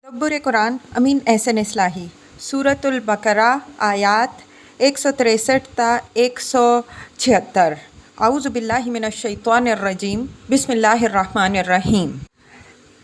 تدبر قرآن امین احسن اصلاحی سورۃ البقرہ آیات 163 تا 176۔ اعوذ باللہ من الشیطان الرجیم، بسم اللہ الرحمن الرحیم۔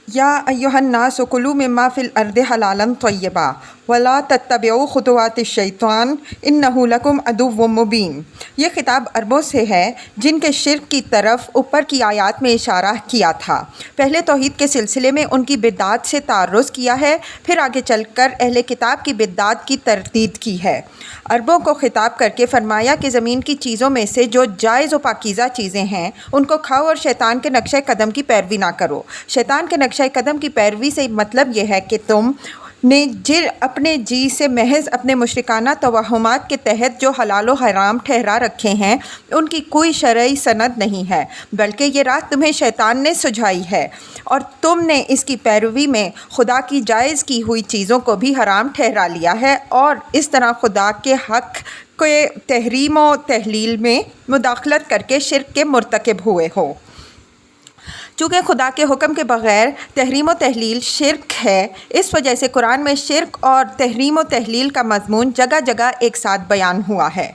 یا ایہا الناس کلوا مما فی الارض حلالا طیبا ولا تتبعوا خطوات الشیطان انہ لکم عدو مبین۔ یہ خطاب عربوں سے ہے جن کے شرک کی طرف اوپر کی آیات میں اشارہ کیا تھا۔ پہلے توحید کے سلسلے میں ان کی بدعات سے تعرض کیا ہے، پھر آگے چل کر اہل کتاب کی بدعات کی تردید کی ہے۔ عربوں کو خطاب کر کے فرمایا کہ زمین کی چیزوں میں سے جو جائز و پاکیزہ چیزیں ہیں ان کو کھاؤ اور شیطان کے نقشہ قدم کی پیروی نہ کرو۔ شیطان کے نقشہ قدم کی پیروی سے مطلب یہ ہے کہ تم نے اپنے جی سے محض اپنے مشرکانہ توہمات کے تحت جو حلال و حرام ٹھہرا رکھے ہیں ان کی کوئی شرعی سند نہیں ہے، بلکہ یہ راہ تمہیں شیطان نے سجھائی ہے اور تم نے اس کی پیروی میں خدا کی جائز کی ہوئی چیزوں کو بھی حرام ٹھہرا لیا ہے اور اس طرح خدا کے حق کے تحریم و تحلیل میں مداخلت کر کے شرک کے مرتکب ہوئے ہو۔ چونکہ خدا کے حکم کے بغیر تحریم و تحلیل شرک ہے، اس وجہ سے قرآن میں شرک اور تحریم و تحلیل کا مضمون جگہ جگہ ایک ساتھ بیان ہوا ہے۔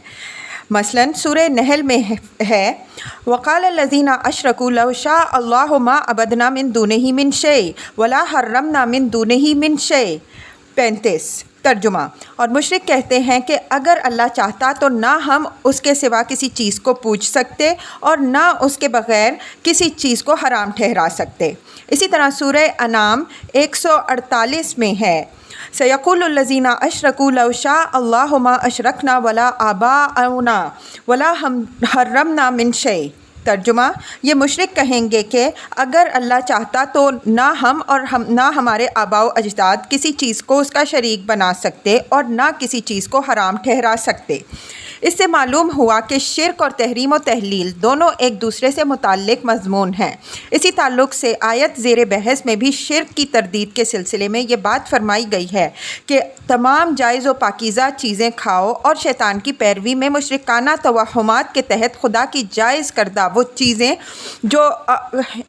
مثلاً سورہ نحل میں ہے وَقَالَ الَّذِينَ أَشْرَكُوا لَوْ شَاءَ اللَّهُ مَا عَبَدْنَا مِن دُونِهِ مِن شَيْءٍ وَلَا حَرَّمْنَا مِن دُونِهِ مِن شَيْءٍ۔ 35۔ ترجمہ۔ اور مشرک کہتے ہیں کہ اگر اللہ چاہتا تو نہ ہم اس کے سوا کسی چیز کو پوج سکتے اور نہ اس کے بغیر کسی چیز کو حرام ٹھہرا سکتے۔ اسی طرح سورہ انعام 148 میں ہے سَيَقُولُ الَّذِينَ أَشْرَكُوا لَوْ شَاءَ اللَّهُ مَا أَشْرَكْنَا وَلَا آبَاؤُنَا وَلَا حَرَّمْنَا مِن شَيْءٍ۔ ترجمہ۔ یہ مشرک کہیں گے کہ اگر اللہ چاہتا تو نہ ہم اور نہ ہمارے آباء و اجداد کسی چیز کو اس کا شریک بنا سکتے اور نہ کسی چیز کو حرام ٹھہرا سکتے۔ اس سے معلوم ہوا کہ شرک اور تحریم و تحلیل دونوں ایک دوسرے سے متعلق مضمون ہیں۔ اسی تعلق سے آیت زیر بحث میں بھی شرک کی تردید کے سلسلے میں یہ بات فرمائی گئی ہے کہ تمام جائز و پاکیزہ چیزیں کھاؤ اور شیطان کی پیروی میں مشرکانہ توہمات کے تحت خدا کی جائز کردہ وہ چیزیں جو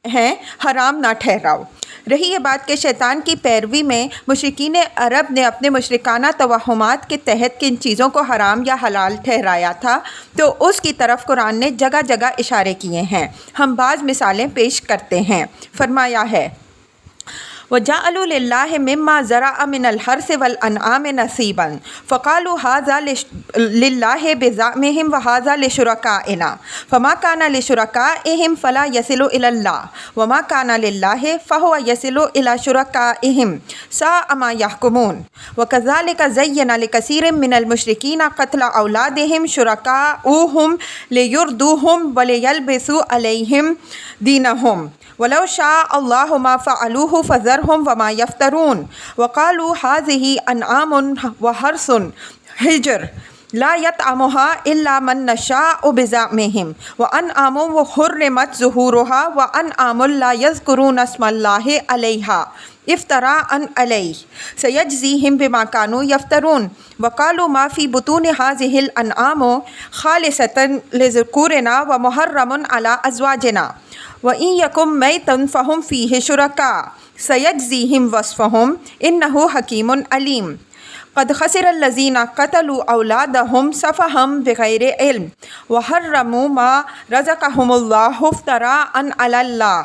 ہیں حرام نہ ٹھہراؤ۔ رہی یہ بات کہ شیطان کی پیروی میں مشرکین عرب نے اپنے مشرکانہ توہمات کے تحت کن چیزوں کو حرام یا حلال ٹھہرایا تھا تو اس کی طرف قرآن نے جگہ جگہ اشارے کیے ہیں۔ ہم بعض مثالیں پیش کرتے ہیں۔ فرمایا ہے وَجَعَلُوا لِلَّهِ مِمَّا زَرَعَ مِنَ الْحَرْثِ وَالْأَنْعَامِ نَصِيبًا فَقَالُوا هَٰذَا لِلَّهِ بِزَعْمِهِمْ وَهَٰذَا لِشُرَكَائِنَا فَمَا كَانَ لِشُرَكَائِهِمْ فَلَا يَصِلُ إِلَى اللَّهِ وَمَا كَانَ لِلَّهِ فَهُوَ يَصِلُ إِلَىٰ شُرَكَائِهِمْ سَاءَ مَا يَحْكُمُونَ وَكَذَٰلِكَ زَيَّنَ لِكَثِيرٍ مِّنَ الْمُشْرِكِينَ قَتْلَ أَوْلَادِهِمْ شُرَكَاؤُهُمْ لِيُرْدُوهُمْ وَلِيَلْبِسُوا عَلَيْهِمْ دِينَهُمْ وَلَوْ شَاءَ اللَّهُ مَا فَعَلُوهُ فَذَرْهُمْ وَمَا يَفْتَرُونَ وَقَالُوا هَٰذِهِ أَنْعَامٌ وَحَرْثٌ حِجْرٌ لَا يَطْعَمُهَا إِلَّا مَن نَّشَاءُ بِزَعْمِهِمْ وَأَنْعَامٌ حُرِّمَتْ ظُهُورُهَا وَأَنْعَامٌ لَا يَذْكُرُونَ اسْمَ اللَّهِ عَلَيْهَا افْتِرَاءً عَلَيْهِ سَيَجْزِيهِمْ بِمَا كَانُوا يَفْتَرُونَ وَقَالُوا مَا فِي بُطُونِ هَٰذِهِ الْأَنْعَامُ خَالِصَةٌ لِّذُكُورِنَا وَمُحَرَّمٌ عَلَىٰ أَزْوَاجِنَا وَإِن يَكُن مَّيْتًا فَهُمْ فِيهِ شُرَكَاءُ سَيَجْزِيهِمْ وَصْفَهُمْ إِنَّهُ حَكِيمٌ عَلِيمٌ قد خسر الذين قتلوا أولادهم سفها بغير علم وحرموا ما رزقهم الله افتراء على الله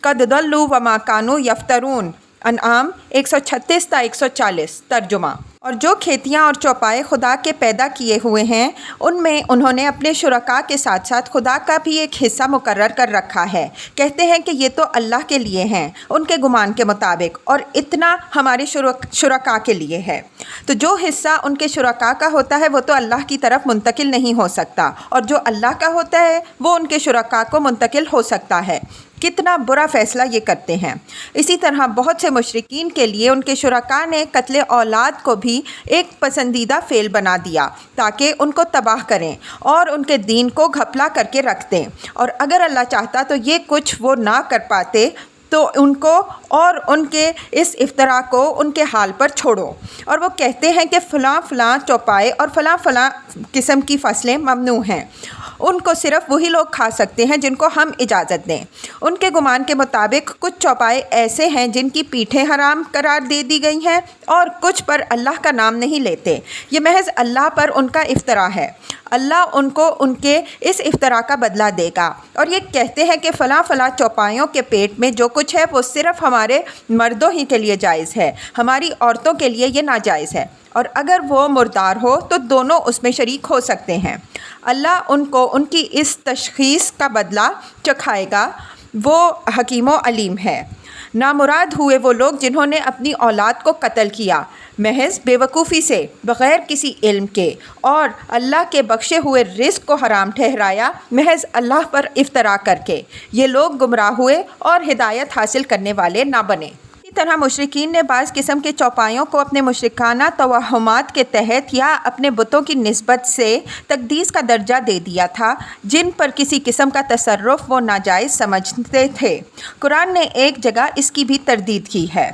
قد ضلوا وما كانوا يفترون۔ انعام 136 تا 140۔ ترجمہ۔ اور جو کھیتیاں اور چوپائے خدا کے پیدا کیے ہوئے ہیں ان میں انہوں نے اپنے شرکاء کے ساتھ ساتھ خدا کا بھی ایک حصہ مقرر کر رکھا ہے، کہتے ہیں کہ یہ تو اللہ کے لیے ہیں ان کے گمان کے مطابق اور اتنا ہمارے شرکاء کے لیے ہے۔ تو جو حصہ ان کے شرکاء کا ہوتا ہے وہ تو اللہ کی طرف منتقل نہیں ہو سکتا اور جو اللہ کا ہوتا ہے وہ ان کے شرکاء کو منتقل ہو سکتا ہے۔ کتنا برا فیصلہ یہ کرتے ہیں۔ اسی طرح بہت سے مشرکین کے لیے ان کے شرکاء نے قتل اولاد کو بھی ایک پسندیدہ فعل بنا دیا تاکہ ان کو تباہ کریں اور ان کے دین کو گھپلا کر کے رکھ دیں، اور اگر اللہ چاہتا تو یہ کچھ وہ نہ کر پاتے تو ان کو اور ان کے اس افطرا کو ان کے حال پر چھوڑو۔ اور وہ کہتے ہیں کہ فلاں فلاں چوپائے اور فلاں فلاں قسم کی فصلیں ممنوع ہیں ان کو صرف وہی لوگ کھا سکتے ہیں جن کو ہم اجازت دیں۔ ان کے گمان کے مطابق کچھ چوپائے ایسے ہیں جن کی پیٹھیں حرام قرار دے دی گئی ہیں اور کچھ پر اللہ کا نام نہیں لیتے۔ یہ محض اللہ پر ان کا افطرا ہے۔ اللہ ان کو ان کے اس افطرا کا بدلہ دے گا۔ اور یہ کہتے ہیں کہ فلاں فلاں چوپایوں کے پیٹ میں جو کچھ ہے وہ صرف ہمارے مردوں ہی کے لیے جائز ہے، ہماری عورتوں کے لیے یہ ناجائز ہے، اور اگر وہ مردار ہو تو دونوں اس میں شریک ہو سکتے ہیں۔ اللہ ان کو ان کی اس تشخیص کا بدلہ چکھائے گا، وہ حکیم و علیم ہے۔ نامراد ہوئے وہ لوگ جنہوں نے اپنی اولاد کو قتل کیا محض بے وقوفی سے، بغیر کسی علم کے، اور اللہ کے بخشے ہوئے رزق کو حرام ٹھہرایا محض اللہ پر افطرا کر کے۔ یہ لوگ گمراہ ہوئے اور ہدایت حاصل کرنے والے نہ بنے۔ اسی طرح مشرکین نے بعض قسم کے چوپایوں کو اپنے مشرکانہ توہمات کے تحت یا اپنے بتوں کی نسبت سے تقدیس کا درجہ دے دیا تھا، جن پر کسی قسم کا تصرف وہ ناجائز سمجھتے تھے۔ قرآن نے ایک جگہ اس کی بھی تردید کی ہے۔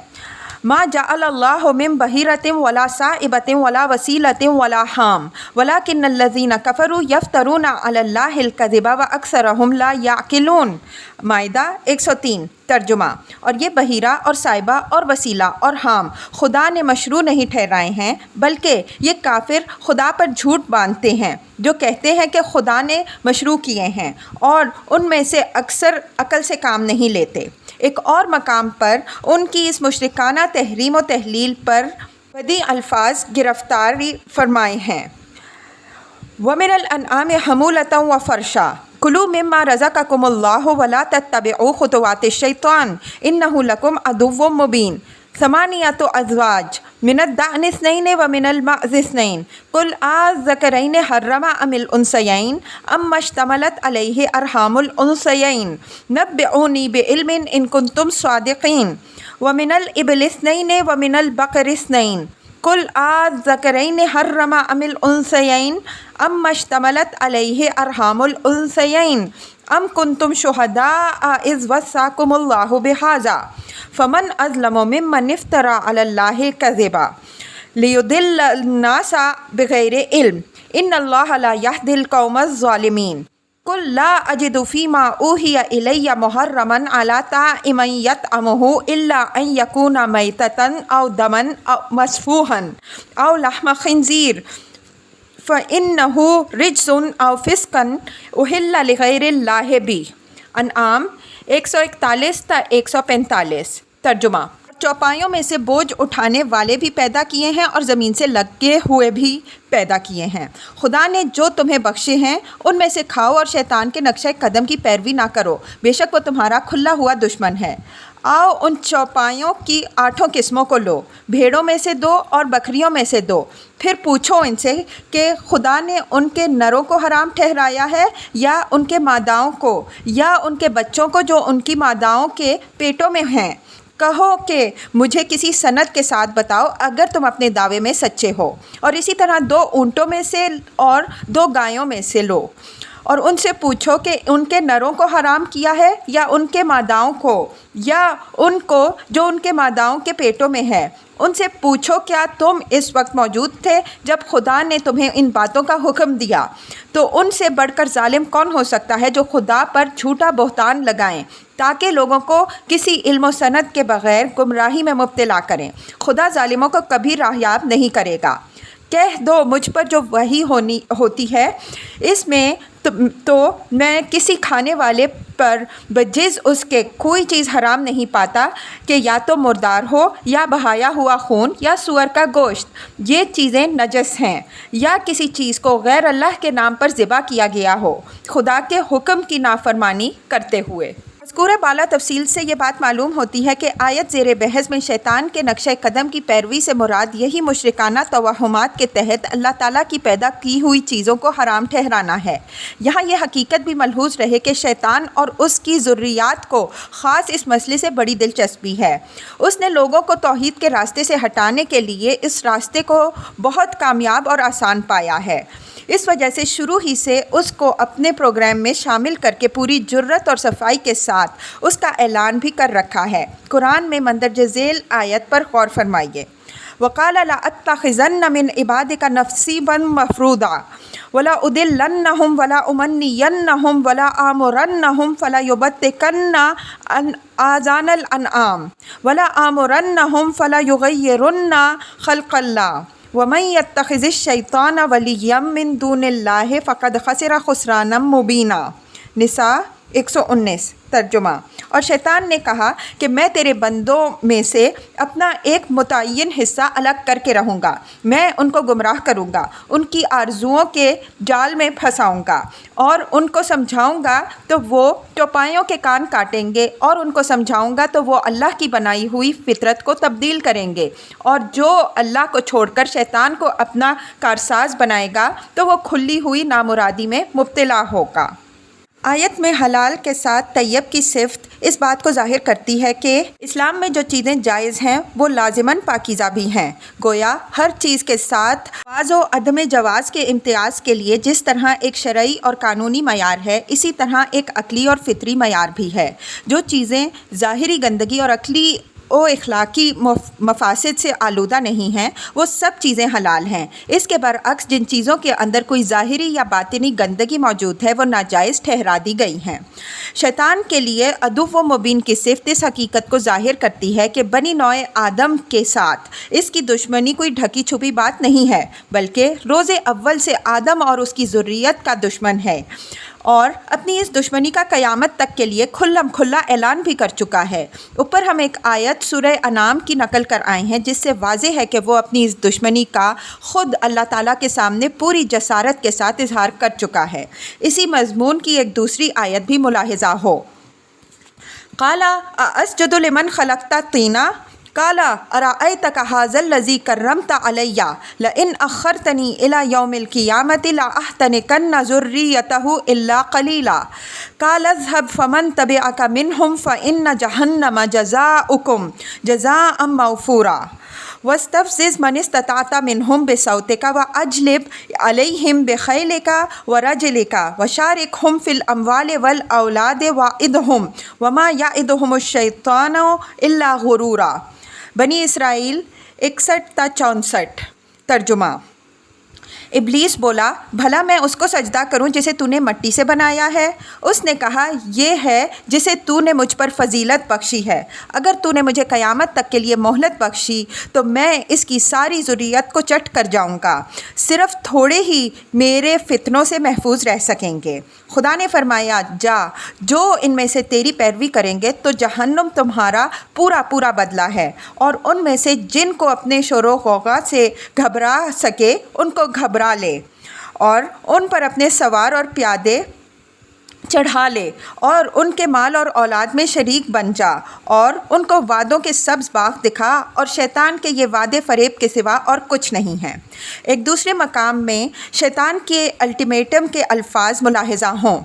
ما جعل اللہ من بحیرۃ ولا صائبۃ ولا وسیلۃ ولا حام ولکن الذین کفروا یفترون علی اللہ الکذب واکثرهم لا یعقلون۔ مائدہ 103 ترجمہ۔ اور یہ بحیرہ اور صائبہ اور وسیلہ اور حام خدا نے مشروع نہیں ٹھہرائے ہیں، بلکہ یہ کافر خدا پر جھوٹ باندھتے ہیں جو کہتے ہیں کہ خدا نے مشروع کیے ہیں، اور ان میں سے اکثر عقل سے کام نہیں لیتے۔ ایک اور مقام پر ان کی اس مشرکانہ تحریم و تحلیل پر بدی الفاظ گرفتاری فرمائے ہیں۔ وَمِنَ الْأَنْعَامِ حَمُولَةً وَفَرْشًا كُلُوا مِمَّا رَزَقَكُمُ اللَّهُ وَلَا تَتَّبِعُوا خُطُوَاتِ الشَّيْطَانِ إِنَّهُ لَكُمْ عَدُوٌّ مُّبِينٌ۔ ثمانية أزواج من الضأن اثنين ومن المعز اثنين قل الذكرين حرم أم الأنثيين أما اشتملت عليه أرحام الأنثيين نبئوني بعلم إن كنتم صادقين ومن الإبل اثنين ومن البقر اثنين قل الذكرين حرم أم الأنثيين أما اشتملت عليه أرحام الأنثيين أم كنتم شهداء إذ وصاكم الله بهذا فمن أظلم ممن افترى على الله كذبا ليضل الناس بغير علم إن الله لا يهدي القوم الظالمين قل لا أجد فيما أوحي إلي محرما على طاعم يطعمه إلا أن يكون ميتة أو دما أو مسفوحا أو لحم خنزير فإنه رجس أو فسقا أهل لغير الله به۔ انعام 141 تا 145 ترجمہ۔ چوپایوں میں سے بوجھ اٹھانے والے بھی پیدا کیے ہیں اور زمین سے لگے ہوئے بھی پیدا کیے ہیں۔ خدا نے جو تمہیں بخشے ہیں ان میں سے کھاؤ اور شیطان کے نقشہ قدم کی پیروی نہ کرو، بے شک وہ تمہارا کھلا ہوا دشمن ہے۔ آؤ ان چوپایوں کی 8 قسموں کو لو، بھیڑوں میں سے 2 اور بکریوں میں سے 2، پھر پوچھو ان سے کہ خدا نے ان کے نروں کو حرام ٹھہرایا ہے یا ان کے ماداؤں کو، یا ان کے بچوں کو جو ان کی ماداؤں کے پیٹوں میں ہیں۔ کہو کہ مجھے کسی سند کے ساتھ بتاؤ اگر تم اپنے دعوے میں سچے ہو، اور اسی طرح 2 اونٹوں میں سے اور 2 گایوں میں سے لو، اور ان سے پوچھو کہ ان کے نروں کو حرام کیا ہے یا ان کے ماداؤں کو، یا ان کو جو ان کے ماداؤں کے پیٹوں میں ہے۔ ان سے پوچھو کیا تم اس وقت موجود تھے جب خدا نے تمہیں ان باتوں کا حکم دیا؟ تو ان سے بڑھ کر ظالم کون ہو سکتا ہے جو خدا پر جھوٹا بہتان لگائیں تاکہ لوگوں کو کسی علم و سند کے بغیر گمراہی میں مبتلا کریں۔ خدا ظالموں کو کبھی راہیاب نہیں کرے گا۔ کہہ دو مجھ پر جو وحی ہوتی ہے اس میں تو میں کسی کھانے والے پر بجز اس کے کوئی چیز حرام نہیں پاتا کہ یا تو مردار ہو یا بہایا ہوا خون یا سور کا گوشت، یہ چیزیں نجس ہیں، یا کسی چیز کو غیر اللہ کے نام پر ذبح کیا گیا ہو خدا کے حکم کی نافرمانی کرتے ہوئے۔ مذکورہ بالا تفصیل سے یہ بات معلوم ہوتی ہے کہ آیت زیر بحث میں شیطان کے نقشہ قدم کی پیروی سے مراد یہی مشرکانہ توہمات کے تحت اللہ تعالیٰ کی پیدا کی ہوئی چیزوں کو حرام ٹھہرانا ہے۔ یہاں یہ حقیقت بھی ملحوظ رہے کہ شیطان اور اس کی ذریات کو خاص اس مسئلے سے بڑی دلچسپی ہے۔ اس نے لوگوں کو توحید کے راستے سے ہٹانے کے لیے اس راستے کو بہت کامیاب اور آسان پایا ہے۔ اس وجہ سے شروع ہی سے اس کو اپنے پروگرام میں شامل کر کے پوری جرت اور صفائی کے ساتھ اس کا اعلان بھی کر رکھا ہے۔ قرآن میں مندرجہ ذیل آیت پر غور فرمائیے۔ وَقَالَ لَأَتَّخِذَنَّ مِنْ عِبَادِكَ نَصِيبًا مَفْرُوضًا وَلَأُضِلَّنَّهُمْ وَلَأُمَنِّيَنَّهُمْ وَلَآمُرَنَّهُمْ فَلَيُبَتِّكَنَّ آذَانَ الْأَنْعَامِ وَلَآمُرَنَّهُمْ فَلَيُغَيِّرُنَّ خَلْقَ اللَّهِ وَمَن يَتَّخِذِ الشَّيْطَانَ وَلِيًّا مِّن دُونِ اللَّهِ فَقَدْ خَسِرَ خُسْرَانًا مُّبِينًا۔ نساء 119 ترجمہ۔ اور شیطان نے کہا کہ میں تیرے بندوں میں سے اپنا ایک متعین حصہ الگ کر کے رہوں گا، میں ان کو گمراہ کروں گا، ان کی آرزوؤں کے جال میں پھنساؤں گا، اور ان کو سمجھاؤں گا تو وہ چوپایوں کے کان کاٹیں گے، اور ان کو سمجھاؤں گا تو وہ اللہ کی بنائی ہوئی فطرت کو تبدیل کریں گے، اور جو اللہ کو چھوڑ کر شیطان کو اپنا کارساز بنائے گا تو وہ کھلی ہوئی نامرادی میں مبتلا ہوگا۔ آیت میں حلال کے ساتھ طیب کی صفت اس بات کو ظاہر کرتی ہے کہ اسلام میں جو چیزیں جائز ہیں وہ لازماً پاکیزہ بھی ہیں۔ گویا ہر چیز کے ساتھ جواز و عدم جواز کے امتیاز کے لیے جس طرح ایک شرعی اور قانونی معیار ہے، اسی طرح ایک عقلی اور فطری معیار بھی ہے۔ جو چیزیں ظاہری گندگی اور عقلی و اخلاقی مفاسد سے آلودہ نہیں ہیں وہ سب چیزیں حلال ہیں۔ اس کے برعکس جن چیزوں کے اندر کوئی ظاہری یا باطنی گندگی موجود ہے وہ ناجائز ٹھہرا دی گئی ہیں۔ شیطان کے لیے عدو و مبین کی صفت اس حقیقت کو ظاہر کرتی ہے کہ بنی نوع آدم کے ساتھ اس کی دشمنی کوئی ڈھکی چھپی بات نہیں ہے، بلکہ روز اول سے آدم اور اس کی ذریت کا دشمن ہے، اور اپنی اس دشمنی کا قیامت تک کے لیے کھلم کھلا اعلان بھی کر چکا ہے۔ اوپر ہم ایک آیت سورہ انعام کی نقل کر آئے ہیں جس سے واضح ہے کہ وہ اپنی اس دشمنی کا خود اللہ تعالیٰ کے سامنے پوری جسارت کے ساتھ اظہار کر چکا ہے۔ اسی مضمون کی ایک دوسری آیت بھی ملاحظہ ہو۔ قَالَ أَأَسْجُدُ لِمَنْ خَلَقْتَ طِينًا قَالَ أَرَأَيْتَكَ هَٰذَا الَّذِي كَرَّمْتَ عَلَيَّ لَئِنْ أَخَّرْتَنِي إِلَىٰ يَوْمِ الْقِيَامَةِ لَأَحْتَنِكَنَّ ذُرِّيَّتَهُ إِلَّا قَلِيلًا قَالَ اذْهَبْ فَمَن تَبِعَكَ مِنْهُمْ فَإِنَّ جَهَنَّمَ جَزَاؤُكُمْ جَزَاءً مَّوْفُورًا وَاسْتَفْزِزْ مَنِ اسْتَطَعْتَ مِنْهُمْ بِصَوْتِكَ وَأَجْلِبْ عَلَيْهِمْ بِخَيْلِكَ وَرَجِلِكَ وَشَارِكْهُمْ فِي الْأَمْوَالِ وَالْأَوْلَادِ وَعِدْهُمْ وَمَا يَعِدُهُمُ الشَّيْطَانُ إِلَّا غُرُورًا۔ بنی اسرائیل 61 تا 64 ترجمہ۔ ابلیس بولا، بھلا میں اس کو سجدہ کروں جسے تو نے مٹی سے بنایا ہے؟ اس نے کہا، یہ ہے جسے تو نے مجھ پر فضیلت بخشی ہے۔ اگر تو نے مجھے قیامت تک کے لیے مہلت بخشی تو میں اس کی ساری ذریت کو چٹ کر جاؤں گا، صرف تھوڑے ہی میرے فتنوں سے محفوظ رہ سکیں گے۔ خدا نے فرمایا، جا، جو ان میں سے تیری پیروی کریں گے تو جہنم تمہارا پورا پورا بدلہ ہے، اور ان میں سے جن کو اپنے شور و غوغا سے گھبرا سکے ان کو گھبرا لے، اور ان پر اپنے سوار اور پیادے چڑھا لے، اور ان کے مال اور اولاد میں شریک بن جا، اور ان کو وعدوں کے سبز باغ دکھا، اور شیطان کے یہ وعدے فریب کے سوا اور کچھ نہیں ہیں۔ ایک دوسرے مقام میں شیطان کے الٹیمیٹم کے الفاظ ملاحظہ ہوں۔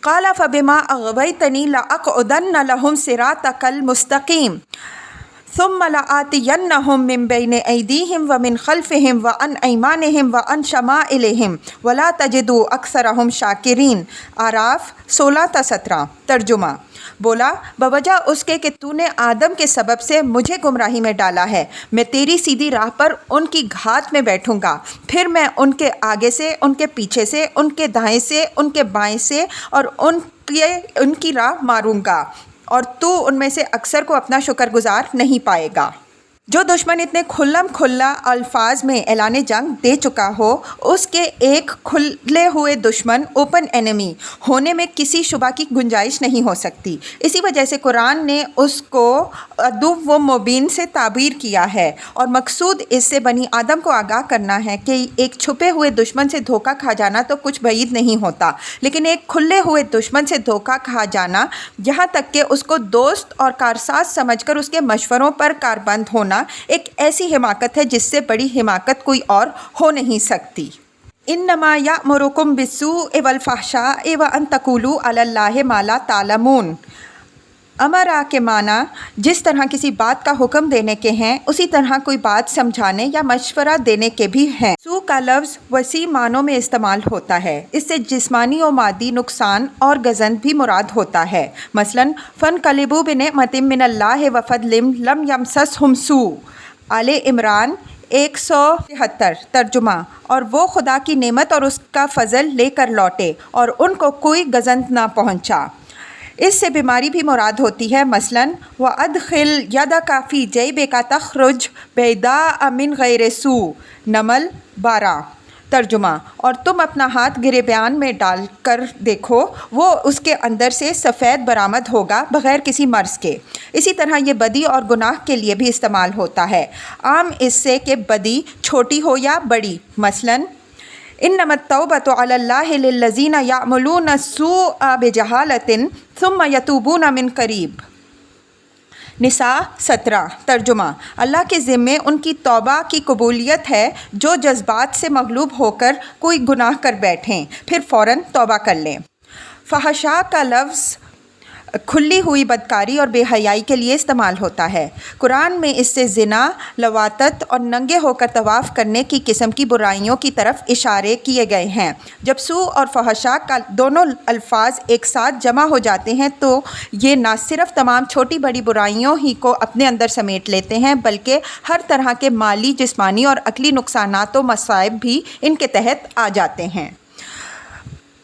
قَالَ فَبِمَا أَغْوَيْتَنِي لَأَقْعُدَنَّ لَهُمْ صِرَاطَكَ الْمُسْتَقِيمَ ثُمَّ لَآتِيَنَّهُم مِّن بَيْنِ أَيْدِيهِمْ وَمِنْ خَلْفِهِمْ وَعَنْ أَيْمَانِهِمْ وَعَنْ شَمَائِلِهِمْ وَلَا تَجِدُ أَكْثَرَهُمْ شَاكِرِينَ۔ اعراف 16 تا 17 ترجمہ۔ بولا، بوجہ اس کے کہ تو نے آدم کے سبب سے مجھے گمراہی میں ڈالا ہے، میں تیری سیدھی راہ پر ان کی گھات میں بیٹھوں گا، پھر میں ان کے آگے سے، ان کے پیچھے سے، ان کے دائیں سے، ان کے بائیں سے، اور ان کی راہ ماروں گا، اور تو ان میں سے اکثر کو اپنا شکر گزار نہیں پائے گا۔ جو دشمن اتنے کھلم کھلا الفاظ میں اعلان جنگ دے چکا ہو، اس کے ایک کھلے ہوئے دشمن اوپن اینمی ہونے میں کسی شبہ کی گنجائش نہیں ہو سکتی۔ اسی وجہ سے قرآن نے اس کو عدو و مبین سے تعبیر کیا ہے، اور مقصود اس سے بنی آدم کو آگاہ کرنا ہے کہ ایک چھپے ہوئے دشمن سے دھوکہ کھا جانا تو کچھ بعید نہیں ہوتا، لیکن ایک کھلے ہوئے دشمن سے دھوکہ کھا جانا، یہاں تک کہ اس کو دوست اور کارساز سمجھ کر اس کے مشوروں پر کاربند ہونا، ایک ایسی حماقت ہے جس سے بڑی حماقت کوئی اور ہو نہیں سکتی۔ انما یأمرکم بالسوء والفحشاء وان تقولوا علی اللہ ما لا تعلمون۔ امرا کے معنی جس طرح کسی بات کا حکم دینے کے ہیں اسی طرح کوئی بات سمجھانے یا مشورہ دینے کے بھی ہیں۔ سو کا لفظ وسیع معنوں میں استعمال ہوتا ہے، اس سے جسمانی و مادی نقصان اور گزند بھی مراد ہوتا ہے۔ مثلاً فانقلبوا بنعمۃ من اللہ وفضل لم یمسسہم سوء، آل عمران 173۔ ترجمہ، اور وہ خدا کی نعمت اور اس کا فضل لے کر لوٹے اور ان کو کوئی گزند نہ پہنچا۔ اس سے بیماری بھی مراد ہوتی ہے۔ مثلاً وَأَدْخِلْ يَدَكَ فِي جَيْبِكَ تَخْرُجْ بَيْضَاءَ مِنْ غَيْرِ سُوءٍ، نمل 12۔ ترجمہ، اور تم اپنا ہاتھ گریبان میں ڈال کر دیکھو، وہ اس کے اندر سے سفید برآمد ہوگا بغیر کسی مرض کے۔ اسی طرح یہ بدی اور گناہ کے لیے بھی استعمال ہوتا ہے، عام اس سے کہ بدی چھوٹی ہو یا بڑی۔ مثلاً انما التوبۃ علی اللہ للذین یعملون السوء بجہالۃ ثم یتوبون من قریب، نساء 17۔ ترجمہ، اللہ کے ذمے ان کی توبہ کی قبولیت ہے جو جذبات سے مغلوب ہو کر کوئی گناہ کر بیٹھیں پھر فوراً توبہ کر لیں۔ فحشاء کا لفظ کھلی ہوئی بدکاری اور بے حیائی کے لیے استعمال ہوتا ہے۔ قرآن میں اس سے زنا، لواطت اور ننگے ہو کر طواف کرنے کی قسم کی برائیوں کی طرف اشارے کیے گئے ہیں۔ جب سوء اور فحشاء کا دونوں الفاظ ایک ساتھ جمع ہو جاتے ہیں تو یہ نہ صرف تمام چھوٹی بڑی برائیوں ہی کو اپنے اندر سمیٹ لیتے ہیں بلکہ ہر طرح کے مالی، جسمانی اور عقلی نقصانات و مصائب بھی ان کے تحت آ جاتے ہیں۔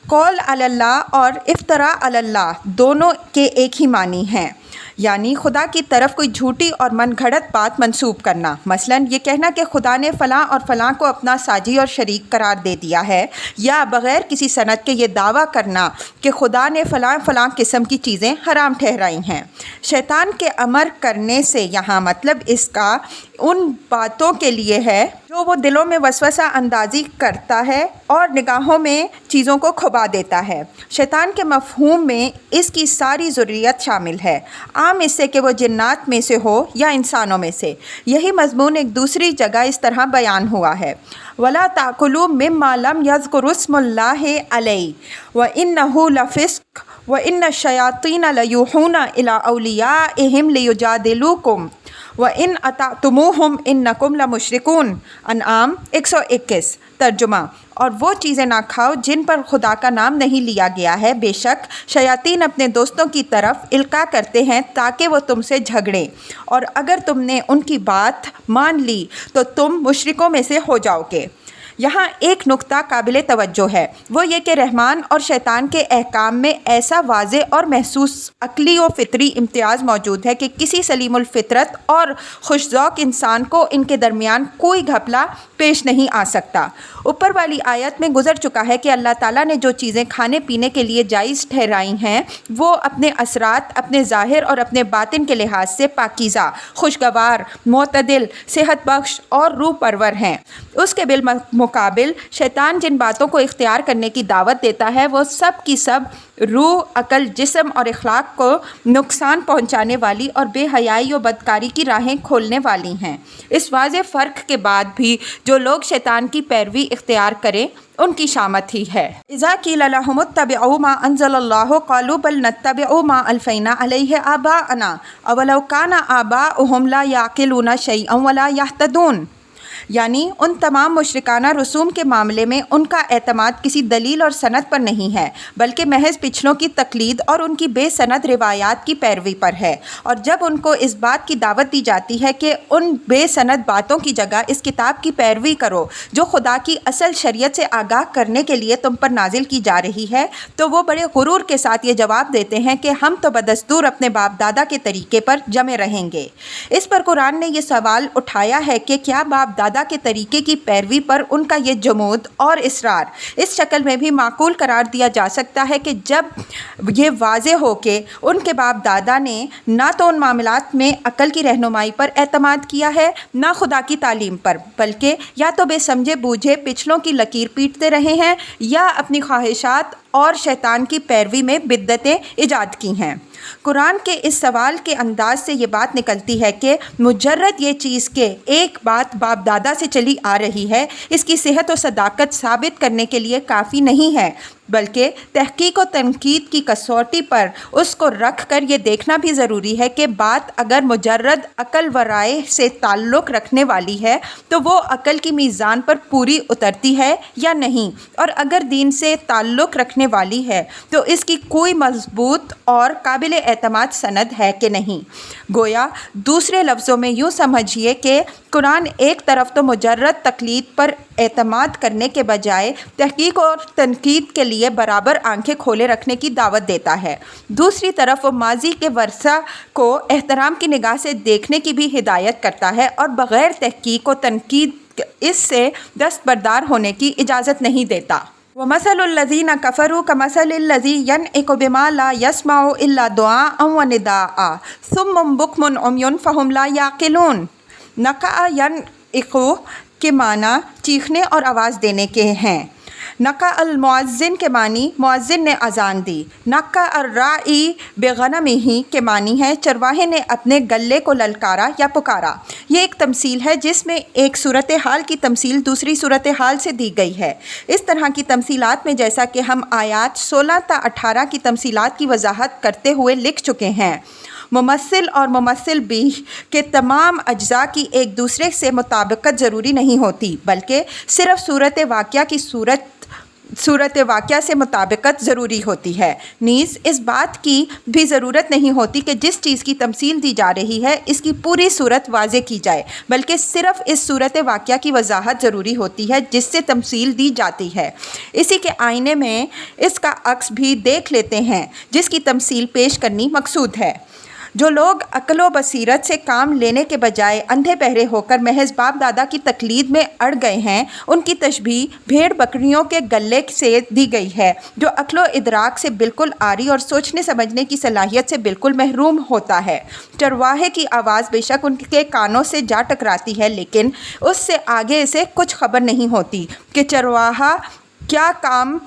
قول علی اللہ اور افتراء علی اللہ دونوں کے ایک ہی معنی ہیں، یعنی خدا کی طرف کوئی جھوٹی اور من گھڑت بات منسوب کرنا۔ مثلاً یہ کہنا کہ خدا نے فلاں اور فلاں کو اپنا ساجی اور شریک قرار دے دیا ہے، یا بغیر کسی سند کے یہ دعویٰ کرنا کہ خدا نے فلاں فلاں قسم کی چیزیں حرام ٹھہرائی ہیں۔ شیطان کے امر کرنے سے یہاں مطلب اس کا ان باتوں کے لیے ہے جو وہ دلوں میں وسوسہ اندازی کرتا ہے اور نگاہوں میں چیزوں کو کھبا دیتا ہے۔ شیطان کے مفہوم میں اس کی ساری ذریت شامل ہے، عام اس سے کہ وہ جنات میں سے ہو یا انسانوں میں سے۔ یہی مضمون ایک دوسری جگہ اس طرح بیان ہوا ہے، وَلَا تَأْكُلُوا مِمَّا لَمْ يَذْكُرُ اسْمُ اللَّهِ عَلَيْهِ وَإِنَّهُ لَفِسْقٌ وَإِنَّ الشَّيَاطِينَ لَيُوحُونَ إِلَىٰ أَوْلِيَائِهِمْ لِيُجَادِلُوكُمْ وَإِنْ أَطَعْتُمُوهُمْ إِنَّكُمْ لَمُشْرِكُونَ، انعام 121۔ ترجمہ، اور وہ چیزیں نہ کھاؤ جن پر خدا کا نام نہیں لیا گیا ہے، بے شک شیاطین اپنے دوستوں کی طرف القاء کرتے ہیں تاکہ وہ تم سے جھگڑیں، اور اگر تم نے ان کی بات مان لی تو تم مشرکوں میں سے ہو جاؤ گے۔ یہاں ایک نقطہ قابل توجہ ہے، وہ یہ کہ رحمان اور شیطان کے احکام میں ایسا واضح اور محسوس عقلی و فطری امتیاز موجود ہے کہ کسی سلیم الفطرت اور خوش ذوق انسان کو ان کے درمیان کوئی گھپلا پیش نہیں آ سکتا۔ اوپر والی آیت میں گزر چکا ہے کہ اللہ تعالیٰ نے جو چیزیں کھانے پینے کے لیے جائز ٹھہرائی ہیں وہ اپنے اثرات، اپنے ظاہر اور اپنے باطن کے لحاظ سے پاکیزہ، خوشگوار، معتدل، صحت بخش اور روح پرور ہیں۔ اس کے بالمقابل شیطان جن باتوں کو اختیار کرنے کی دعوت دیتا ہے وہ سب کی سب روح، عقل، جسم اور اخلاق کو نقصان پہنچانے والی اور بے حیائی و بدکاری کی راہیں کھولنے والی ہیں۔ اس واضح فرق کے بعد بھی جو لوگ شیطان کی پیروی اختیار کریں ان کی شامت ہی ہے۔ اذا قیل لهم اتبعوا ما انزل اللہ قالوا بل نتبع ما الفینا علیہ آباءنا اولو کان آباؤہم لا یعقلون شیئا ولا یہتدون، یعنی ان تمام مشرکانہ رسوم کے معاملے میں ان کا اعتماد کسی دلیل اور سند پر نہیں ہے بلکہ محض پچھلوں کی تقلید اور ان کی بے سند روایات کی پیروی پر ہے۔ اور جب ان کو اس بات کی دعوت دی جاتی ہے کہ ان بے سند باتوں کی جگہ اس کتاب کی پیروی کرو جو خدا کی اصل شریعت سے آگاہ کرنے کے لیے تم پر نازل کی جا رہی ہے، تو وہ بڑے غرور کے ساتھ یہ جواب دیتے ہیں کہ ہم تو بدستور اپنے باپ دادا کے طریقے پر جمے رہیں گے۔ اس پر قرآن نے یہ سوال اٹھایا ہے کہ کیا باپ دادا کے طریقے کی پیروی پر ان کا یہ جمود اور اصرار اس شکل میں بھی معقول قرار دیا جا سکتا ہے کہ جب یہ واضح ہو کہ ان کے باپ دادا نے نہ تو ان معاملات میں عقل کی رہنمائی پر اعتماد کیا ہے نہ خدا کی تعلیم پر، بلکہ یا تو بے سمجھے بوجھے پچھلوں کی لکیر پیٹتے رہے ہیں یا اپنی خواہشات اور شیطان کی پیروی میں بدعتیں ایجاد کی ہیں۔ قرآن کے اس سوال کے انداز سے یہ بات نکلتی ہے کہ مجرد یہ چیز کہ ایک بات باپ دادا سے چلی آ رہی ہے اس کی صحت و صداقت ثابت کرنے کے لیے کافی نہیں ہے، بلکہ تحقیق و تنقید کی کسوٹی پر اس کو رکھ کر یہ دیکھنا بھی ضروری ہے کہ بات اگر مجرد عقل و رائے سے تعلق رکھنے والی ہے تو وہ عقل کی میزان پر پوری اترتی ہے یا نہیں، اور اگر دین سے تعلق رکھنے والی ہے تو اس کی کوئی مضبوط اور قابل اعتماد سند ہے کہ نہیں۔ گویا دوسرے لفظوں میں یوں سمجھیے کہ قرآن ایک طرف تو مجرد تقلید پر اعتماد کرنے کے بجائے تحقیق اور تنقید کے لیے برابر آنکھیں کھولے رکھنے کی دعوت دیتا ہے، دوسری طرف وہ ماضی کے ورثہ کو احترام کی نگاہ سے دیکھنے کی بھی ہدایت کرتا ہے اور بغیر تحقیق و تنقید اس سے دستبردار ہونے کی اجازت نہیں دیتا۔ وَمَثَلُ الَّذِينَ كَفَرُوا كَمَثَلِ الَّذِي يَنْعِقُ بِمَا لَا يَسْمَعُ إِلَّا دُعَاءً وَنِدَاءً ثُمٌّ بُكْمٌ عُمْيٌ فَهُمْ لَا يَعْقِلُونَ۔ نَقَعَ يَنْعِقُ کے معنی چیخنے اور آواز دینے کے ہیں۔ نقع المؤذن کے معنی مؤذن نے اذان دی۔ نقع الراعی بغنمہ کے معنی ہے چرواہے نے اپنے گلے کو للکارا یا پکارا۔ یہ ایک تمثیل ہے جس میں ایک صورتحال کی تمثیل دوسری صورتحال سے دی گئی ہے۔ اس طرح کی تمثیلات میں جیسا کہ ہم آیات 16 تا 18 کی تمثیلات کی وضاحت کرتے ہوئے لکھ چکے ہیں، ممثل اور ممثل بھی کے تمام اجزاء کی ایک دوسرے سے مطابقت ضروری نہیں ہوتی، بلکہ صرف صورت واقعہ سے مطابقت ضروری ہوتی ہے۔ نیز اس بات کی بھی ضرورت نہیں ہوتی کہ جس چیز کی تمثیل دی جا رہی ہے اس کی پوری صورت واضح کی جائے، بلکہ صرف اس صورت واقعہ کی وضاحت ضروری ہوتی ہے جس سے تمثیل دی جاتی ہے۔ اسی کے آئینے میں اس کا عکس بھی دیکھ لیتے ہیں جس کی تمثیل پیش کرنی مقصود ہے۔ جو لوگ عقل و بصیرت سے کام لینے کے بجائے اندھے بہرے ہو کر محض باپ دادا کی تقلید میں اڑ گئے ہیں، ان کی تشبیہ بھیڑ بکریوں کے گلے سے دی گئی ہے جو عقل و ادراک سے بالکل عاری اور سوچنے سمجھنے کی صلاحیت سے بالکل محروم ہوتا ہے۔ چرواہے کی آواز بے شک ان کے کانوں سے جا ٹکراتی ہے، لیکن اس سے آگے اسے کچھ خبر نہیں ہوتی کہ چرواہا کیا کام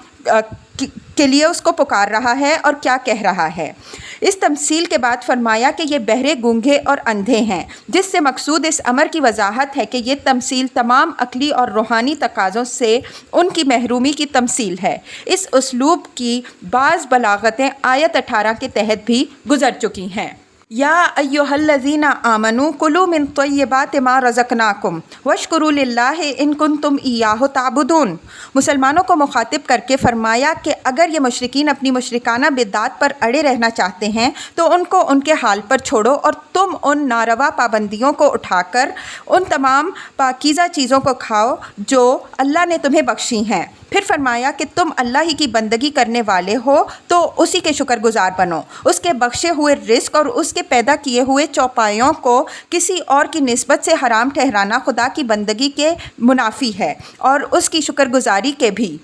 کے لیے اس کو پکار رہا ہے اور کیا کہہ رہا ہے۔ اس تمثیل کے بعد فرمایا کہ یہ بہرے، گونگے اور اندھے ہیں، جس سے مقصود اس امر کی وضاحت ہے کہ یہ تمثیل تمام عقلی اور روحانی تقاضوں سے ان کی محرومی کی تمثیل ہے۔ اس اسلوب کی بعض بلاغتیں آیت 18 کے تحت بھی گزر چکی ہیں۔ یا ایھا الذین آمنوا کلوا من طیبات ما رزقناکم واشکروا للہ ان کنتم ایاہ تعبدون۔ مسلمانوں کو مخاطب کر کے فرمایا کہ اگر یہ مشرکین اپنی مشرکانہ بدعات پر اڑے رہنا چاہتے ہیں تو ان کو ان کے حال پر چھوڑو اور تم ان ناروا پابندیوں کو اٹھا کر ان تمام پاکیزہ چیزوں کو کھاؤ جو اللہ نے تمہیں بخشی ہیں۔ پھر فرمایا کہ تم اللہ ہی کی بندگی کرنے والے ہو تو اسی کے شکر گزار بنو۔ اس کے بخشے ہوئے رزق اور اس کے پیدا کیے ہوئے چوپایوں کو کسی اور کی نسبت سے حرام ٹھہرانا خدا کی بندگی کے منافی ہے اور اس کی شکر گزاری کے بھی۔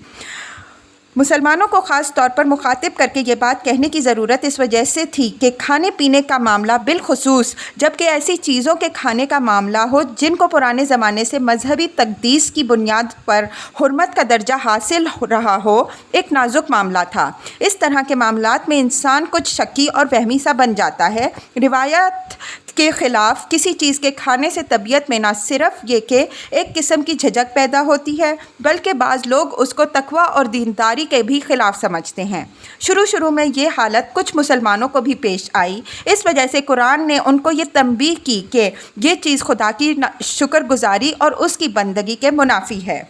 مسلمانوں کو خاص طور پر مخاطب کر کے یہ بات کہنے کی ضرورت اس وجہ سے تھی کہ کھانے پینے کا معاملہ بالخصوص جبکہ ایسی چیزوں کے کھانے کا معاملہ ہو جن کو پرانے زمانے سے مذہبی تقدیس کی بنیاد پر حرمت کا درجہ حاصل رہا ہو، ایک نازک معاملہ تھا۔ اس طرح کے معاملات میں انسان کچھ شکی اور وہمی سا بن جاتا ہے۔ روایت کے خلاف کسی چیز کے کھانے سے طبیعت میں نہ صرف یہ کہ ایک قسم کی جھجک پیدا ہوتی ہے بلکہ بعض لوگ اس کو تقویٰ اور دینداری کے بھی خلاف سمجھتے ہیں۔ شروع میں یہ حالت کچھ مسلمانوں کو بھی پیش آئی، اس وجہ سے قرآن نے ان کو یہ تنبیہ کی کہ یہ چیز خدا کی شکر گزاری اور اس کی بندگی کے منافی ہے۔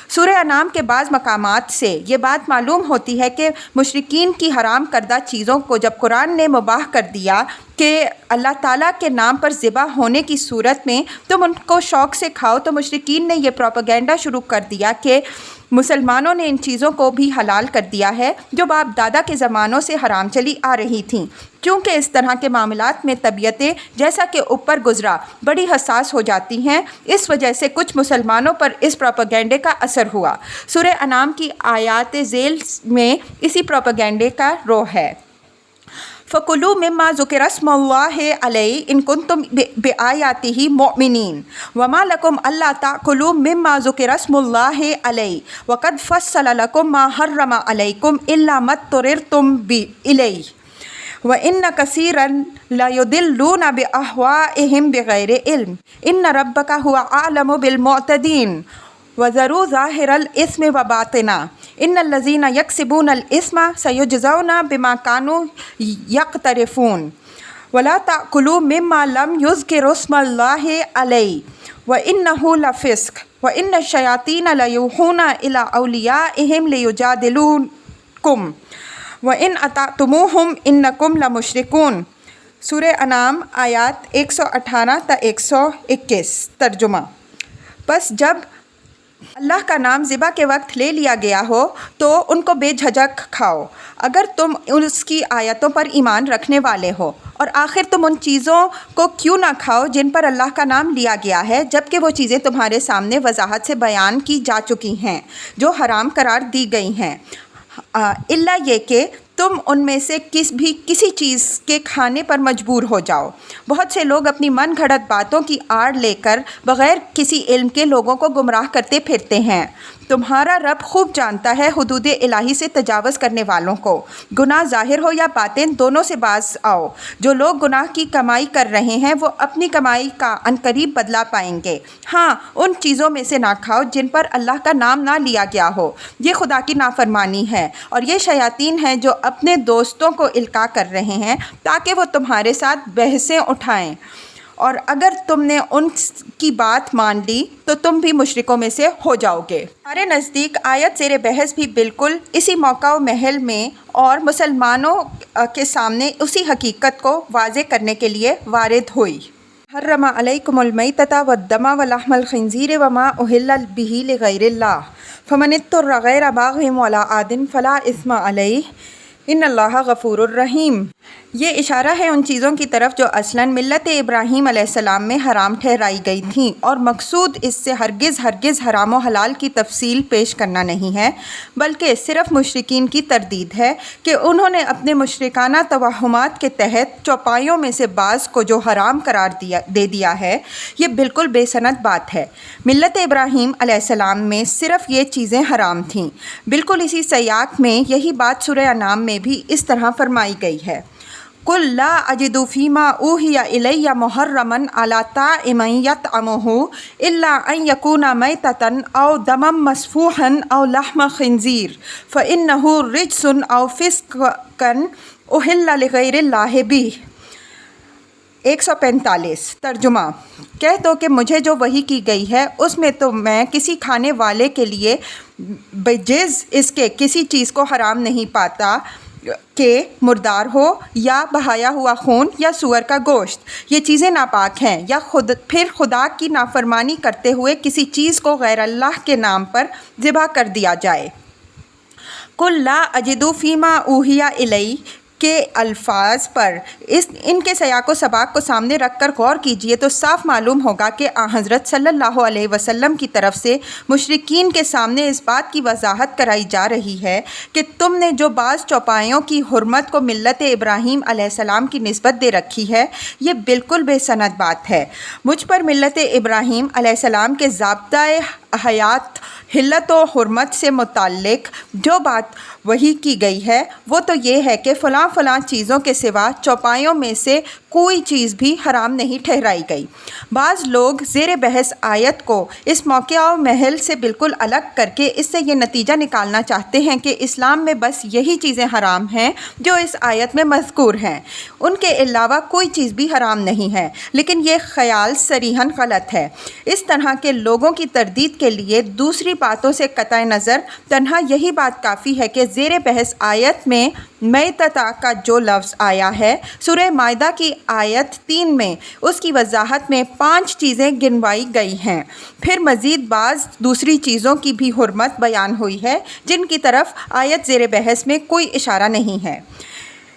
سورہ انعام کے بعض مقامات سے یہ بات معلوم ہوتی ہے کہ مشرکین کی حرام کردہ چیزوں کو جب قرآن نے مباح کر دیا کہ اللہ تعالیٰ کے نام پر ذبح ہونے کی صورت میں تم ان کو شوق سے کھاؤ، تو مشرکین نے یہ پروپیگنڈا شروع کر دیا کہ مسلمانوں نے ان چیزوں کو بھی حلال کر دیا ہے جو باپ دادا کے زمانوں سے حرام چلی آ رہی تھیں۔ کیونکہ اس طرح کے معاملات میں طبیعتیں جیسا کہ اوپر گزرا بڑی حساس ہو جاتی ہیں، اس وجہ سے کچھ مسلمانوں پر اس پروپیگنڈے کا اثر ہوا۔ سورہ انعام کی آیات ذیل میں اسی پروپیگنڈے کا روح ہے۔ فَكُلُوا مِمَّا ذُكِرَ اسْمُ اللَّهِ عَلَيْهِ إِن كُنتُمْ بِآيَاتِهِ مُؤْمِنِينَ وَمَا لَكُمْ أَلَّا تَأْكُلُوا مِمَّا ذُكِرَ اسْمُ اللَّهِ عَلَيْهِ وَقَدْ فَصَّلَ لَكُم مَّا حَرَّمَ عَلَيْكُمْ إِلَّا مَا اضْطُرِرْتُمْ إِلَيْهِ وَإِنَّ كَثِيرًا لَيُضِلُّونَ بِأَهْوَائِهِمْ بِغَيْرِ عِلْمٍ إِنَّ رَبَّكَ هُوَ أَعْلَمُ بِالْمُعْتَدِينَ وَذَرُوا ظَاهِرَ الْإِثْمِ وَبَاطِنَهُ ان الذین یکسبون الاسم سیجزون بما کانوا یقترفون ولا تأکلوا مما لم یذکر اسم اللہ علیہ وانہ لفسق وان الشیاطین لیوحون الی اولیائہم لیجادلوکم وان اطعتموہم انکم لمشرکون۔ سورہ انعام آیات 118 تا 121۔ ترجمہ۔ بس جب اللہ کا نام ذبح کے وقت لے لیا گیا ہو تو ان کو بے جھجک کھاؤ اگر تم اس کی آیتوں پر ایمان رکھنے والے ہو، اور آخر تم ان چیزوں کو کیوں نہ کھاؤ جن پر اللہ کا نام لیا گیا ہے، جبکہ وہ چیزیں تمہارے سامنے وضاحت سے بیان کی جا چکی ہیں جو حرام قرار دی گئی ہیں، الا یہ کہ تم ان میں سے کسی چیز کے کھانے پر مجبور ہو جاؤ۔ بہت سے لوگ اپنی من گھڑت باتوں کی آڑ لے کر بغیر کسی علم کے لوگوں کو گمراہ کرتے پھرتے ہیں۔ تمہارا رب خوب جانتا ہے حدود الہی سے تجاوز کرنے والوں کو۔ گناہ ظاہر ہو یا باطن دونوں سے باز آؤ۔ جو لوگ گناہ کی کمائی کر رہے ہیں وہ اپنی کمائی کا عنقریب بدلہ پائیں گے۔ ہاں، ان چیزوں میں سے نہ کھاؤ جن پر اللہ کا نام نہ لیا گیا ہو، یہ خدا کی نافرمانی ہے، اور یہ شیاطین ہیں جو اپنے دوستوں کو القاء کر رہے ہیں تاکہ وہ تمہارے ساتھ بحثیں اٹھائیں، اور اگر تم نے ان کی بات مان لی تو تم بھی مشرکوں میں سے ہو جاؤ گے۔ ہمارے نزدیک آیت زیر بحث بھی بالکل اسی موقع و محل میں اور مسلمانوں کے سامنے اسی حقیقت کو واضح کرنے کے لیے وارد ہوئی۔ حرم علیکم المیتۃ والدم ولحم الخنزیر وما اہل بہ لغیر اللہ فمن اضطر غیر باغ ولا عاد فلا اثم علیہ ان اللہ غفور الرحیم۔ یہ اشارہ ہے ان چیزوں کی طرف جو اصلاً ملت ابراہیم علیہ السلام میں حرام ٹھہرائی گئی تھیں، اور مقصود اس سے ہرگز حرام و حلال کی تفصیل پیش کرنا نہیں ہے، بلکہ صرف مشرکین کی تردید ہے کہ انہوں نے اپنے مشرکانہ توہمات کے تحت چوپایوں میں سے بعض کو جو حرام قرار دے دیا ہے۔ یہ بالکل بے سند بات ہے۔ ملت ابراہیم علیہ السلام میں صرف یہ چیزیں حرام تھیں۔ بالکل اسی سیاق میں یہی بات سورہ انعام میں بھی اس طرح فرمائی گئی ہے۔ قُل لَا أَجِدُ فِي مَا أُوحِيَ إِلَيَّ مُحَرَّمًا عَلَىٰ طَاعِمٍ يَطْعَمُهُ إِلَّا أَن يَكُونَ مَيْتَةً أَوْ دَمًا مَّسْفُوحًا أَوْ لَحْمَ خِنزِيرٍ فَإِنَّهُ رِجْسٌ أَوْ فِسْقٌ أُحِلَّ لِغَيْرِ اللَّهِ بِهِ۔ 145۔ ترجمہ۔ کہہ دو کہ مجھے جو وحی کی گئی ہے اس میں تو میں کسی کھانے والے کے لیے بجز اس کے کسی چیز کو حرام نہیں پاتا کہ مردار ہو یا بہایا ہوا خون یا سور کا گوشت، یہ چیزیں ناپاک ہیں، یا پھر خدا کی نافرمانی کرتے ہوئے کسی چیز کو غیر اللہ کے نام پر ذبح کر دیا جائے۔ قُل لَا أَجِدُ فِي مَا أُوحِيَ إِلَيَّ کے الفاظ پر ان کے سیاق و سباق کو سامنے رکھ کر غور کیجئے تو صاف معلوم ہوگا کہ حضرت صلی اللہ علیہ وسلم کی طرف سے مشرکین کے سامنے اس بات کی وضاحت کرائی جا رہی ہے کہ تم نے جو بعض چوپایوں کی حرمت کو ملت ابراہیم علیہ السلام کی نسبت دے رکھی ہے، یہ بالکل بے سند بات ہے۔ مجھ پر ملت ابراہیم علیہ السلام کے ضابطۂ حیات حلت و حرمت سے متعلق جو بات وحی کی گئی ہے وہ تو یہ ہے کہ فلاں چیزوں کے سوا چوپایوں میں سے کوئی چیز بھی حرام نہیں ٹھہرائی گئی۔ بعض لوگ زیر بحث آیت کو اس موقع و محل سے بالکل الگ کر کے اس سے یہ نتیجہ نکالنا چاہتے ہیں کہ اسلام میں بس یہی چیزیں حرام ہیں جو اس آیت میں مذکور ہیں، ان کے علاوہ کوئی چیز بھی حرام نہیں ہے، لیکن یہ خیال صریحاً غلط ہے۔ اس طرح کے لوگوں کی تردید کے لیے دوسری باتوں سے قطع نظر تنہا یہی بات کافی ہے کہ زیر بحث آیت میں میتتا کا جو لفظ آیا ہے، سورہ مائدہ کی آیت 3 میں اس کی وضاحت میں 5 چیزیں گنوائی گئی ہیں، پھر مزید بعض دوسری چیزوں کی بھی حرمت بیان ہوئی ہے جن کی طرف آیت زیر بحث میں کوئی اشارہ نہیں ہے۔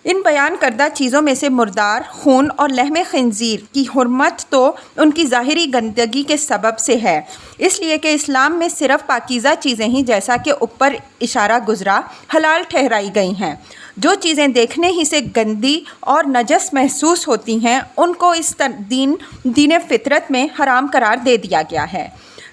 ان بیان کردہ چیزوں میں سے مردار خون اور لحم خنزیر کی حرمت تو ان کی ظاہری گندگی کے سبب سے ہے، اس لیے کہ اسلام میں صرف پاکیزہ چیزیں ہی جیسا کہ اوپر اشارہ گزرا حلال ٹھہرائی گئی ہیں۔ جو چیزیں دیکھنے ہی سے گندی اور نجس محسوس ہوتی ہیں ان کو اس دین فطرت میں حرام قرار دے دیا گیا ہے۔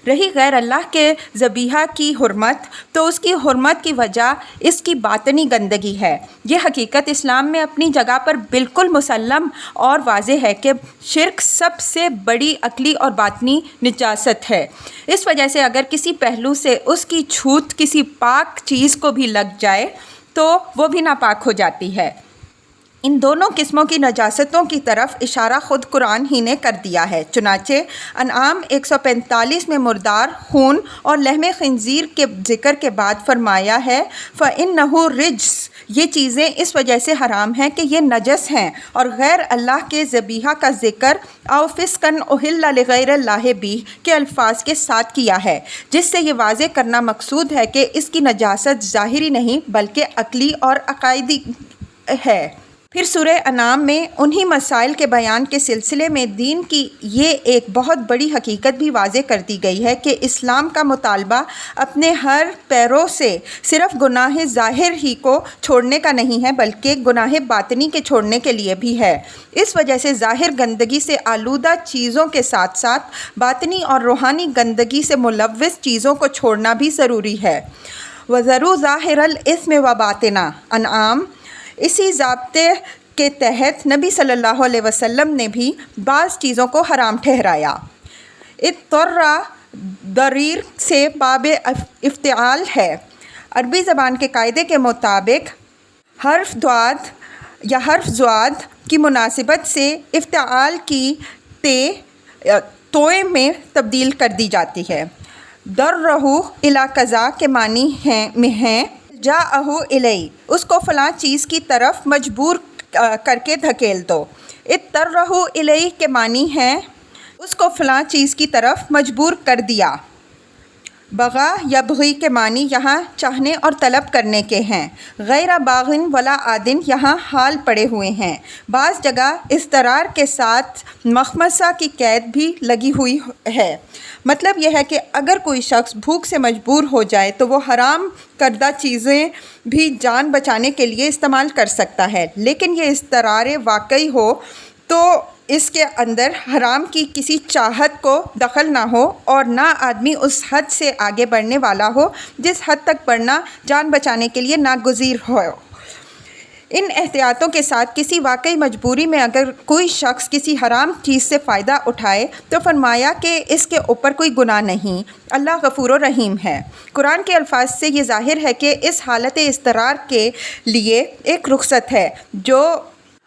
رہی غیر اللہ کے ذبیحہ کی حرمت، تو اس کی حرمت کی وجہ اس کی باطنی گندگی ہے۔ یہ حقیقت اسلام میں اپنی جگہ پر بالکل مسلم اور واضح ہے کہ شرک سب سے بڑی عقلی اور باطنی نجاست ہے۔ اس وجہ سے اگر کسی پہلو سے اس کی چھوت کسی پاک چیز کو بھی لگ جائے تو وہ بھی ناپاک ہو جاتی ہے۔ ان دونوں قسموں کی نجاستوں کی طرف اشارہ خود قرآن ہی نے کر دیا ہے۔ چنانچہ انعام 145 میں مردار، خون اور لحم خنزیر کے ذکر کے بعد فرمایا ہے فَإِنَّهُ رِجْسٌ، یہ چیزیں اس وجہ سے حرام ہیں کہ یہ نجس ہیں، اور غیر اللہ کے ذبیحہ کا ذکر او فسقاً احل لغیر اللہ بہ کے الفاظ کے ساتھ کیا ہے، جس سے یہ واضح کرنا مقصود ہے کہ اس کی نجاست ظاہری نہیں بلکہ عقلی اور عقائدی ہے۔ پھر سورہ انعام میں انہی مسائل کے بیان کے سلسلے میں دین کی یہ ایک بہت بڑی حقیقت بھی واضح کر دی گئی ہے کہ اسلام کا مطالبہ اپنے ہر پیرو سے صرف گناہ ظاہر ہی کو چھوڑنے کا نہیں ہے بلکہ گناہ باطنی کے چھوڑنے کے لیے بھی ہے۔ اس وجہ سے ظاہر گندگی سے آلودہ چیزوں کے ساتھ ساتھ باطنی اور روحانی گندگی سے ملوث چیزوں کو چھوڑنا بھی ضروری ہے۔ وَذَرُوا ظَاهِرَ الْإِثْمِ وَبَاطِنَهُ، انعام۔ اسی ضابطے کے تحت نبی صلی اللہ علیہ وسلم نے بھی بعض چیزوں کو حرام ٹھہرایا۔ اضطر ضریر سے باب افتعال ہے۔ عربی زبان کے قاعدے کے مطابق حرف ضاد یا حرف ضاد کی مناسبت سے افتعال کی توئے میں تبدیل کر دی جاتی ہے۔ ضرہ الی کذا کے معنی ہیں جاءہ الی، اس کو فلاں چیز کی طرف مجبور کر کے دھکیل دو۔ اضطرہ الی کے معنی ہیں اس کو فلاں چیز کی طرف مجبور کر دیا۔ بغا یبغی کے معنی یہاں چاہنے اور طلب کرنے کے ہیں۔ غیر باغن ولا عادن یہاں حال پڑے ہوئے ہیں۔ بعض جگہ اضطرار کے ساتھ مخمصہ کی قید بھی لگی ہوئی ہے۔ مطلب یہ ہے کہ اگر کوئی شخص بھوک سے مجبور ہو جائے تو وہ حرام کردہ چیزیں بھی جان بچانے کے لیے استعمال کر سکتا ہے، لیکن یہ اضطرار واقعی ہو تو اس کے اندر حرام کی کسی چاہت کو دخل نہ ہو اور نہ آدمی اس حد سے آگے بڑھنے والا ہو جس حد تک بڑھنا جان بچانے کے لیے ناگزیر ہو۔ ان احتیاطوں کے ساتھ کسی واقعی مجبوری میں اگر کوئی شخص کسی حرام چیز سے فائدہ اٹھائے تو فرمایا کہ اس کے اوپر کوئی گناہ نہیں، اللہ غفور و رحیم ہے۔ قرآن کے الفاظ سے یہ ظاہر ہے کہ اس حالت اضطرار کے لیے ایک رخصت ہے جو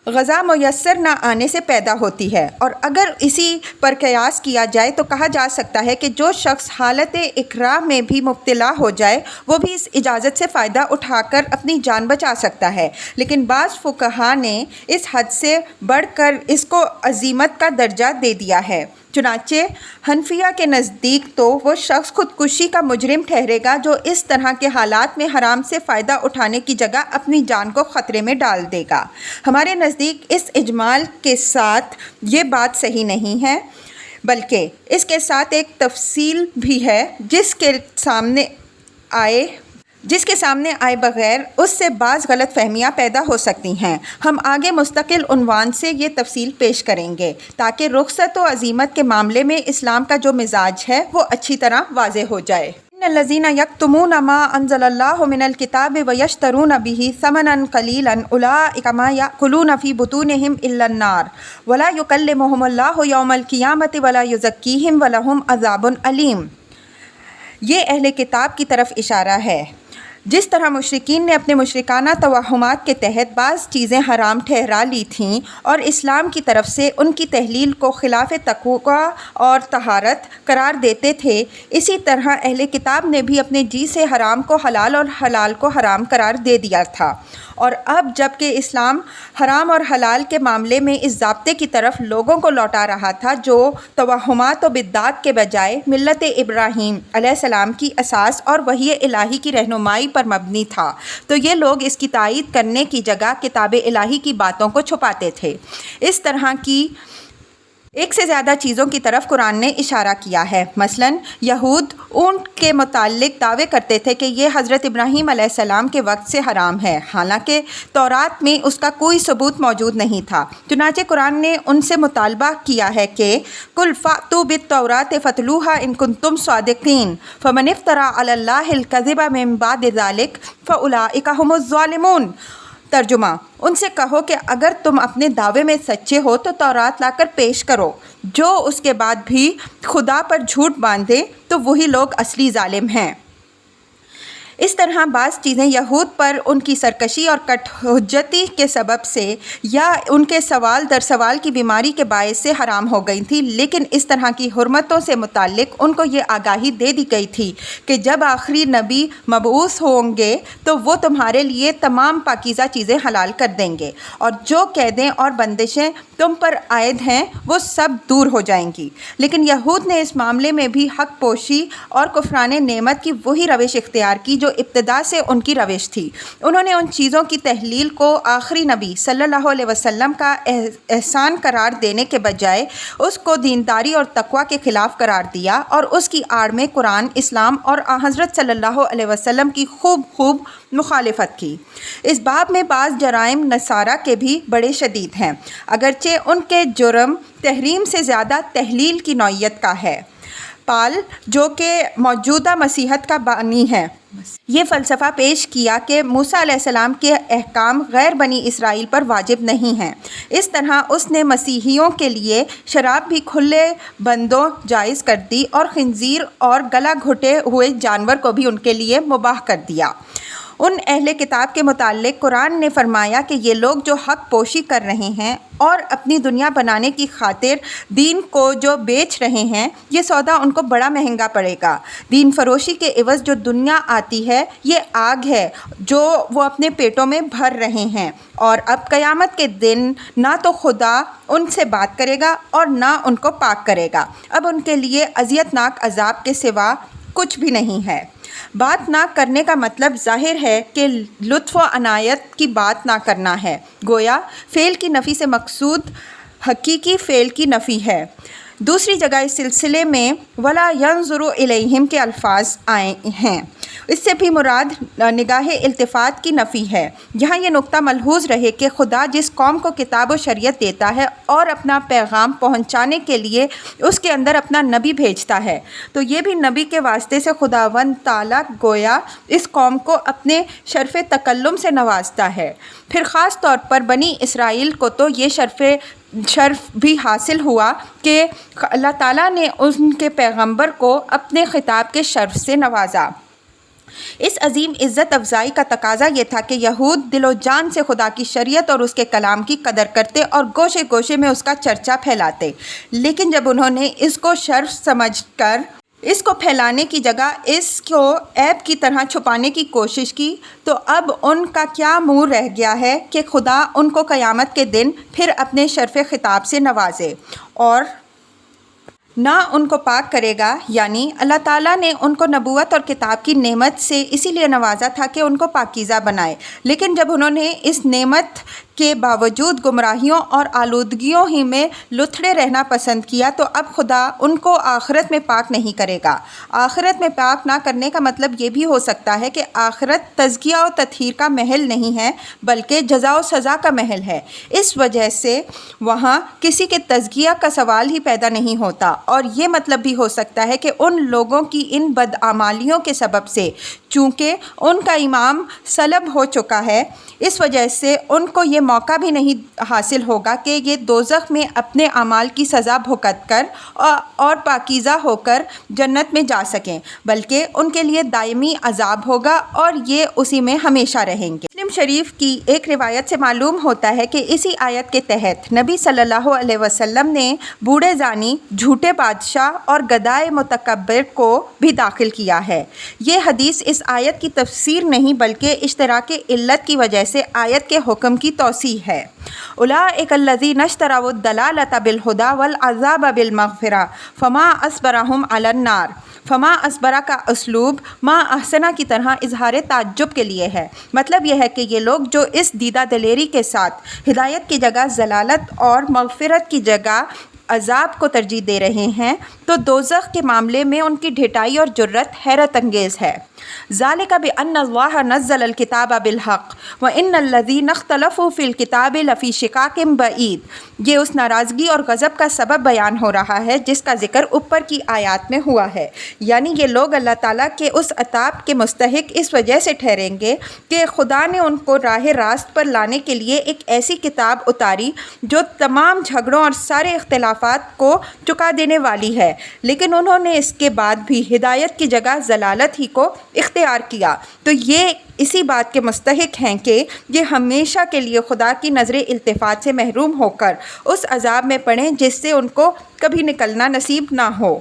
غذا میسر نہ آنے سے پیدا ہوتی ہے، اور اگر اسی پر قیاس کیا جائے تو کہا جا سکتا ہے کہ جو شخص حالت اکراہ میں بھی مبتلا ہو جائے وہ بھی اس اجازت سے فائدہ اٹھا کر اپنی جان بچا سکتا ہے، لیکن بعض فقہا نے اس حد سے بڑھ کر اس کو عزیمت کا درجہ دے دیا ہے۔ چنانچہ حنفیہ کے نزدیک تو وہ شخص خودکشی کا مجرم ٹھہرے گا جو اس طرح کے حالات میں حرام سے فائدہ اٹھانے کی جگہ اپنی جان کو خطرے میں ڈال دے گا۔ ہمارے نزدیک اس اجمال کے ساتھ یہ بات صحیح نہیں ہے، بلکہ اس کے ساتھ ایک تفصیل بھی ہے جس کے سامنے آئے بغیر اس سے بعض غلط فہمیاں پیدا ہو سکتی ہیں۔ ہم آگے مستقل عنوان سے یہ تفصیل پیش کریں گے تاکہ رخصت و عزیمت کے معاملے میں اسلام کا جو مزاج ہے وہ اچھی طرح واضح ہو جائے۔ ان الذین یکتمون ما انزل اللہ من الکتاب ویشترون بہ ثمنا قلیلا اولئک ما یأکلون فی بطونہم الا النار ولا یکلمہم اللہ یوم القیامۃ ولا یزکیہم ولہم عذاب علیم۔ یہ اہل کتاب کی طرف اشارہ ہے۔ جس طرح مشرکین نے اپنے مشرکانہ توہمات کے تحت بعض چیزیں حرام ٹھہرا لی تھیں اور اسلام کی طرف سے ان کی تحلیل کو خلاف تقویٰ اور طہارت قرار دیتے تھے، اسی طرح اہل کتاب نے بھی اپنے جی سے حرام کو حلال اور حلال کو حرام قرار دے دیا تھا، اور اب جب کہ اسلام حرام اور حلال کے معاملے میں اس ضابطے کی طرف لوگوں کو لوٹا رہا تھا جو توہمات و بدعات کے بجائے ملت ابراہیم علیہ السلام کی اساس اور وحی الہی کی رہنمائی پر مبنی تھا، تو یہ لوگ اس کی تائید کرنے کی جگہ کتاب الہی کی باتوں کو چھپاتے تھے۔ اس طرح کی ایک سے زیادہ چیزوں کی طرف قرآن نے اشارہ کیا ہے۔ مثلاً یہود اونٹ کے متعلق دعوے کرتے تھے کہ یہ حضرت ابراہیم علیہ السلام کے وقت سے حرام ہے، حالانکہ تورات میں اس کا کوئی ثبوت موجود نہیں تھا۔ چنانچہ قرآن نے ان سے مطالبہ کیا ہے کہ قُلْ فَأْتُوا بِالتَّوْرَاةِ فَاتْلُوهَا إِن كُنتُمْ صَادِقِينَ فَمَنِ افْتَرَىٰ عَلَى اللَّهِ الْكَذِبَ مِن بَعْدِ ذَلِكَ فَأُولَٰئِكَ هُمُ الظَّالِمُونَ۔ ترجمہ: ان سے کہو کہ اگر تم اپنے دعوے میں سچے ہو تو تورات لا کر پیش کرو، جو اس کے بعد بھی خدا پر جھوٹ باندھے تو وہی لوگ اصلی ظالم ہیں۔ اس طرح بعض چیزیں یہود پر ان کی سرکشی اور کٹ حجتی کے سبب سے یا ان کے سوال در سوال کی بیماری کے باعث سے حرام ہو گئی تھیں، لیکن اس طرح کی حرمتوں سے متعلق ان کو یہ آگاہی دے دی گئی تھی کہ جب آخری نبی مبعوث ہوں گے تو وہ تمہارے لیے تمام پاکیزہ چیزیں حلال کر دیں گے، اور جو قیدیں اور بندشیں تم پر عائد ہیں وہ سب دور ہو جائیں گی۔ لیکن یہود نے اس معاملے میں بھی حق پوشی اور کفران نعمت کی وہی روش اختیار کی جو ابتدا سے ان کی روش تھی۔ انہوں نے ان چیزوں کی تحلیل کو آخری نبی صلی اللہ علیہ وسلم کا احسان قرار دینے کے بجائے اس کو دینداری اور تقوی کے خلاف قرار دیا، اور اس کی آڑ میں قرآن، اسلام اور حضرت صلی اللہ علیہ وسلم کی خوب مخالفت کی۔ اس باب میں بعض جرائم نصارہ کے بھی بڑے شدید ہیں، اگرچہ ان کے جرم تحریم سے زیادہ تحلیل کی نوعیت کا ہے۔ پال، جو کہ موجودہ مسیحیت کا بانی ہے، یہ فلسفہ پیش کیا کہ موسیٰ علیہ السلام کے احکام غیر بنی اسرائیل پر واجب نہیں ہیں۔ اس طرح اس نے مسیحیوں کے لیے شراب بھی کھلے بندوں جائز کر دی اور خنزیر اور گلا گھٹے ہوئے جانور کو بھی ان کے لیے مباح کر دیا۔ ان اہل کتاب کے متعلق قرآن نے فرمایا کہ یہ لوگ جو حق پوشی کر رہے ہیں اور اپنی دنیا بنانے کی خاطر دین کو جو بیچ رہے ہیں، یہ سودا ان کو بڑا مہنگا پڑے گا۔ دین فروشی کے عوض جو دنیا آتی ہے یہ آگ ہے جو وہ اپنے پیٹوں میں بھر رہے ہیں، اور اب قیامت کے دن نہ تو خدا ان سے بات کرے گا اور نہ ان کو پاک کرے گا۔ اب ان کے لیے اذیت ناک عذاب کے سوا کچھ بھی نہیں ہے۔ بات نہ کرنے کا مطلب ظاہر ہے کہ لطف و عنایت کی بات نہ کرنا ہے، گویا فعل کی نفی سے مقصود حقیقی فعل کی نفی ہے۔ دوسری جگہ اس سلسلے میں وَلَا يَنظُرُ إِلَيْهِمْ کے الفاظ آئے ہیں، اس سے بھی مراد نگاہ التفات کی نفی ہے۔ یہاں یہ نقطہ ملحوظ رہے کہ خدا جس قوم کو کتاب و شریعت دیتا ہے اور اپنا پیغام پہنچانے کے لیے اس کے اندر اپنا نبی بھیجتا ہے، تو یہ بھی نبی کے واسطے سے خداوند تعالیٰ گویا اس قوم کو اپنے شرف تکلم سے نوازتا ہے۔ پھر خاص طور پر بنی اسرائیل کو تو یہ شرف بھی حاصل ہوا کہ اللہ تعالیٰ نے ان کے پیغمبر کو اپنے خطاب کے شرف سے نوازا۔ اس عظیم عزت افزائی کا تقاضا یہ تھا کہ یہود دل و جان سے خدا کی شریعت اور اس کے کلام کی قدر کرتے اور گوشے گوشے میں اس کا چرچا پھیلاتے، لیکن جب انہوں نے اس کو شرف سمجھ کر اس کو پھیلانے کی جگہ اس کو عیب کی طرح چھپانے کی کوشش کی، تو اب ان کا کیا منہ رہ گیا ہے کہ خدا ان کو قیامت کے دن پھر اپنے شرف خطاب سے نوازے اور نہ ان کو پاک کرے گا۔ یعنی اللہ تعالیٰ نے ان کو نبوت اور کتاب کی نعمت سے اسی لیے نوازا تھا کہ ان کو پاکیزہ بنائے، لیکن جب انہوں نے اس نعمت کے باوجود گمراہیوں اور آلودگیوں ہی میں لتھڑے رہنا پسند کیا، تو اب خدا ان کو آخرت میں پاک نہیں کرے گا۔ آخرت میں پاک نہ کرنے کا مطلب یہ بھی ہو سکتا ہے کہ آخرت تزکیہ و تطہیر کا محل نہیں ہے بلکہ جزا و سزا کا محل ہے۔ اس وجہ سے وہاں کسی کے تزکیہ کا سوال ہی پیدا نہیں ہوتا، اور یہ مطلب بھی ہو سکتا ہے کہ ان لوگوں کی ان بدعمالیوں کے سبب سے چونکہ ان کا امام صلب ہو چکا ہے، اس وجہ سے ان کو یہ موقع بھی نہیں حاصل ہوگا کہ یہ دوزخ میں اپنے اعمال کی سزا بھگت کر اور پاکیزہ ہو کر جنت میں جا سکیں، بلکہ ان کے لیے دائمی عذاب ہوگا اور یہ اسی میں ہمیشہ رہیں گے۔ مسلم شریف کی ایک روایت سے معلوم ہوتا ہے کہ اسی آیت کے تحت نبی صلی اللہ علیہ وسلم نے بوڑھے زانی، جھوٹے بادشاہ اور گدائے متکبر کو بھی داخل کیا ہے۔ یہ حدیث اس آیت کی تفسیر نہیں بلکہ اشتراک علت کی وجہ سے آیت کے حکم کی توسیع ہے۔ اولئک الذین اشتروا الضلالۃ بالہدی والعذاب بالمغفرہ فما اصبرہم علی النار۔ فما اصبرہ کا اسلوب ما احسنہ کی طرح اظہار تعجب کے لیے ہے۔ مطلب یہ ہے کہ یہ لوگ جو اس دیدہ دلیری کے ساتھ ہدایت کی جگہ ضلالت اور مغفرت کی جگہ عذاب کو ترجیح دے رہے ہیں تو دوزخ کے معاملے میں ان کی ڈھٹائی اور جرت حیرت انگیز ہے۔ ذالک بأن اللہ نزل الکتاب بالحق وان الذین اختلفوا فی الکتاب لفی شقاق بعید۔ یہ اس ناراضگی اور غضب کا سبب بیان ہو رہا ہے جس کا ذکر اوپر کی آیات میں ہوا ہے، یعنی یہ لوگ اللہ تعالیٰ کے اس عطاب کے مستحق اس وجہ سے ٹھہریں گے کہ خدا نے ان کو راہ راست پر لانے کے لیے ایک ایسی کتاب اتاری جو تمام جھگڑوں اور سارے اختلافات کو چکا دینے والی ہے، لیکن انہوں نے اس کے بعد بھی ہدایت کی جگہ ضلالت ہی کو اختیار کیا، تو یہ اسی بات کے مستحق ہیں کہ یہ ہمیشہ کے لیے خدا کی نظر التفات سے محروم ہو کر اس عذاب میں پڑیں جس سے ان کو کبھی نکلنا نصیب نہ ہو۔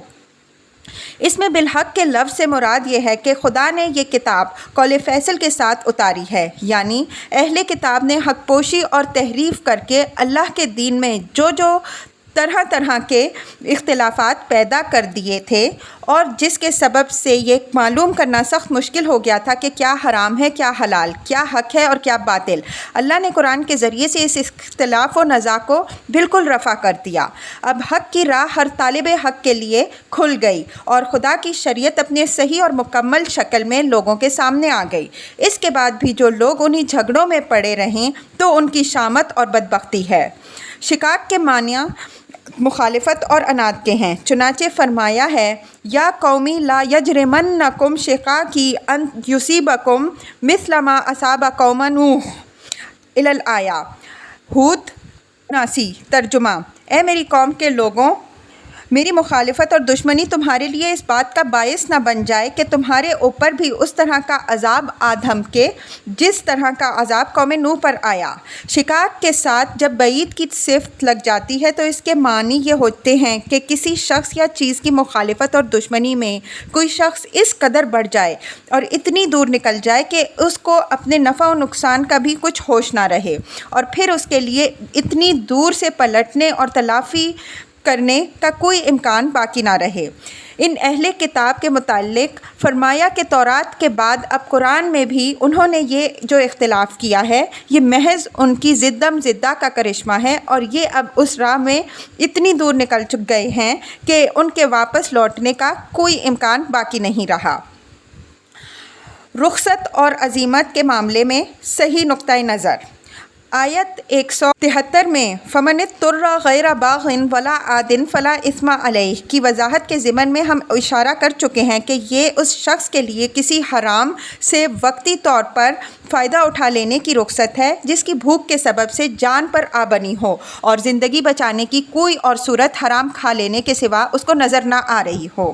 اس میں بالحق کے لفظ سے مراد یہ ہے کہ خدا نے یہ کتاب قول فیصل کے ساتھ اتاری ہے، یعنی اہل کتاب نے حق پوشی اور تحریف کر کے اللہ کے دین میں جو طرح طرح کے اختلافات پیدا کر دیے تھے اور جس کے سبب سے یہ معلوم کرنا سخت مشکل ہو گیا تھا کہ کیا حرام ہے، کیا حلال، کیا حق ہے اور کیا باطل، اللہ نے قرآن کے ذریعے سے اس اختلاف و نزاع کو بالکل رفع کر دیا۔ اب حق کی راہ ہر طالب حق کے لیے کھل گئی اور خدا کی شریعت اپنے صحیح اور مکمل شکل میں لوگوں کے سامنے آ گئی۔ اس کے بعد بھی جو لوگ انہی جھگڑوں میں پڑے رہیں تو ان کی شامت اور بدبختی ہے۔ شقاق کے معنی مخالفت اور عناد کے ہیں، چنانچہ فرمایا ہے یا قومی لا یجرمنکم شقاقی ان یصیبکم مثل ما اصاب قوم نوح الی الآیہ۔ ہود 79۔ ترجمہ: اے میری قوم کے لوگوں، میری مخالفت اور دشمنی تمہارے لیے اس بات کا باعث نہ بن جائے کہ تمہارے اوپر بھی اس طرح کا عذاب آ دھمکے جس طرح کا عذاب قوم نوح پر آیا۔ شقاق کے ساتھ جب بعید کی صفت لگ جاتی ہے تو اس کے معنی یہ ہوتے ہیں کہ کسی شخص یا چیز کی مخالفت اور دشمنی میں کوئی شخص اس قدر بڑھ جائے اور اتنی دور نکل جائے کہ اس کو اپنے نفع و نقصان کا بھی کچھ ہوش نہ رہے، اور پھر اس کے لیے اتنی دور سے پلٹنے اور تلافی کرنے کا کوئی امکان باقی نہ رہے۔ ان اہل کتاب کے متعلق فرمایا کہ تورات کے بعد اب قرآن میں بھی انہوں نے یہ جو اختلاف کیا ہے یہ محض ان کی زدم زدہ کا کرشمہ ہے، اور یہ اب اس راہ میں اتنی دور نکل گئے ہیں کہ ان کے واپس لوٹنے کا کوئی امکان باقی نہیں رہا۔ رخصت اور عزیمت کے معاملے میں صحیح نقطۂ نظر۔ آیت 173 میں فَمَنِ اضْطُرَّ غَيْرَ بَاغٍ وَلَا عَادٍ فَلَا إِثْمَ عَلَيْهِ کی وضاحت کے ضمن میں ہم اشارہ کر چکے ہیں کہ یہ اس شخص کے لیے کسی حرام سے وقتی طور پر فائدہ اٹھا لینے کی رخصت ہے جس کی بھوک کے سبب سے جان پر آ بنی ہو اور زندگی بچانے کی کوئی اور صورت حرام کھا لینے کے سوا اس کو نظر نہ آ رہی ہو۔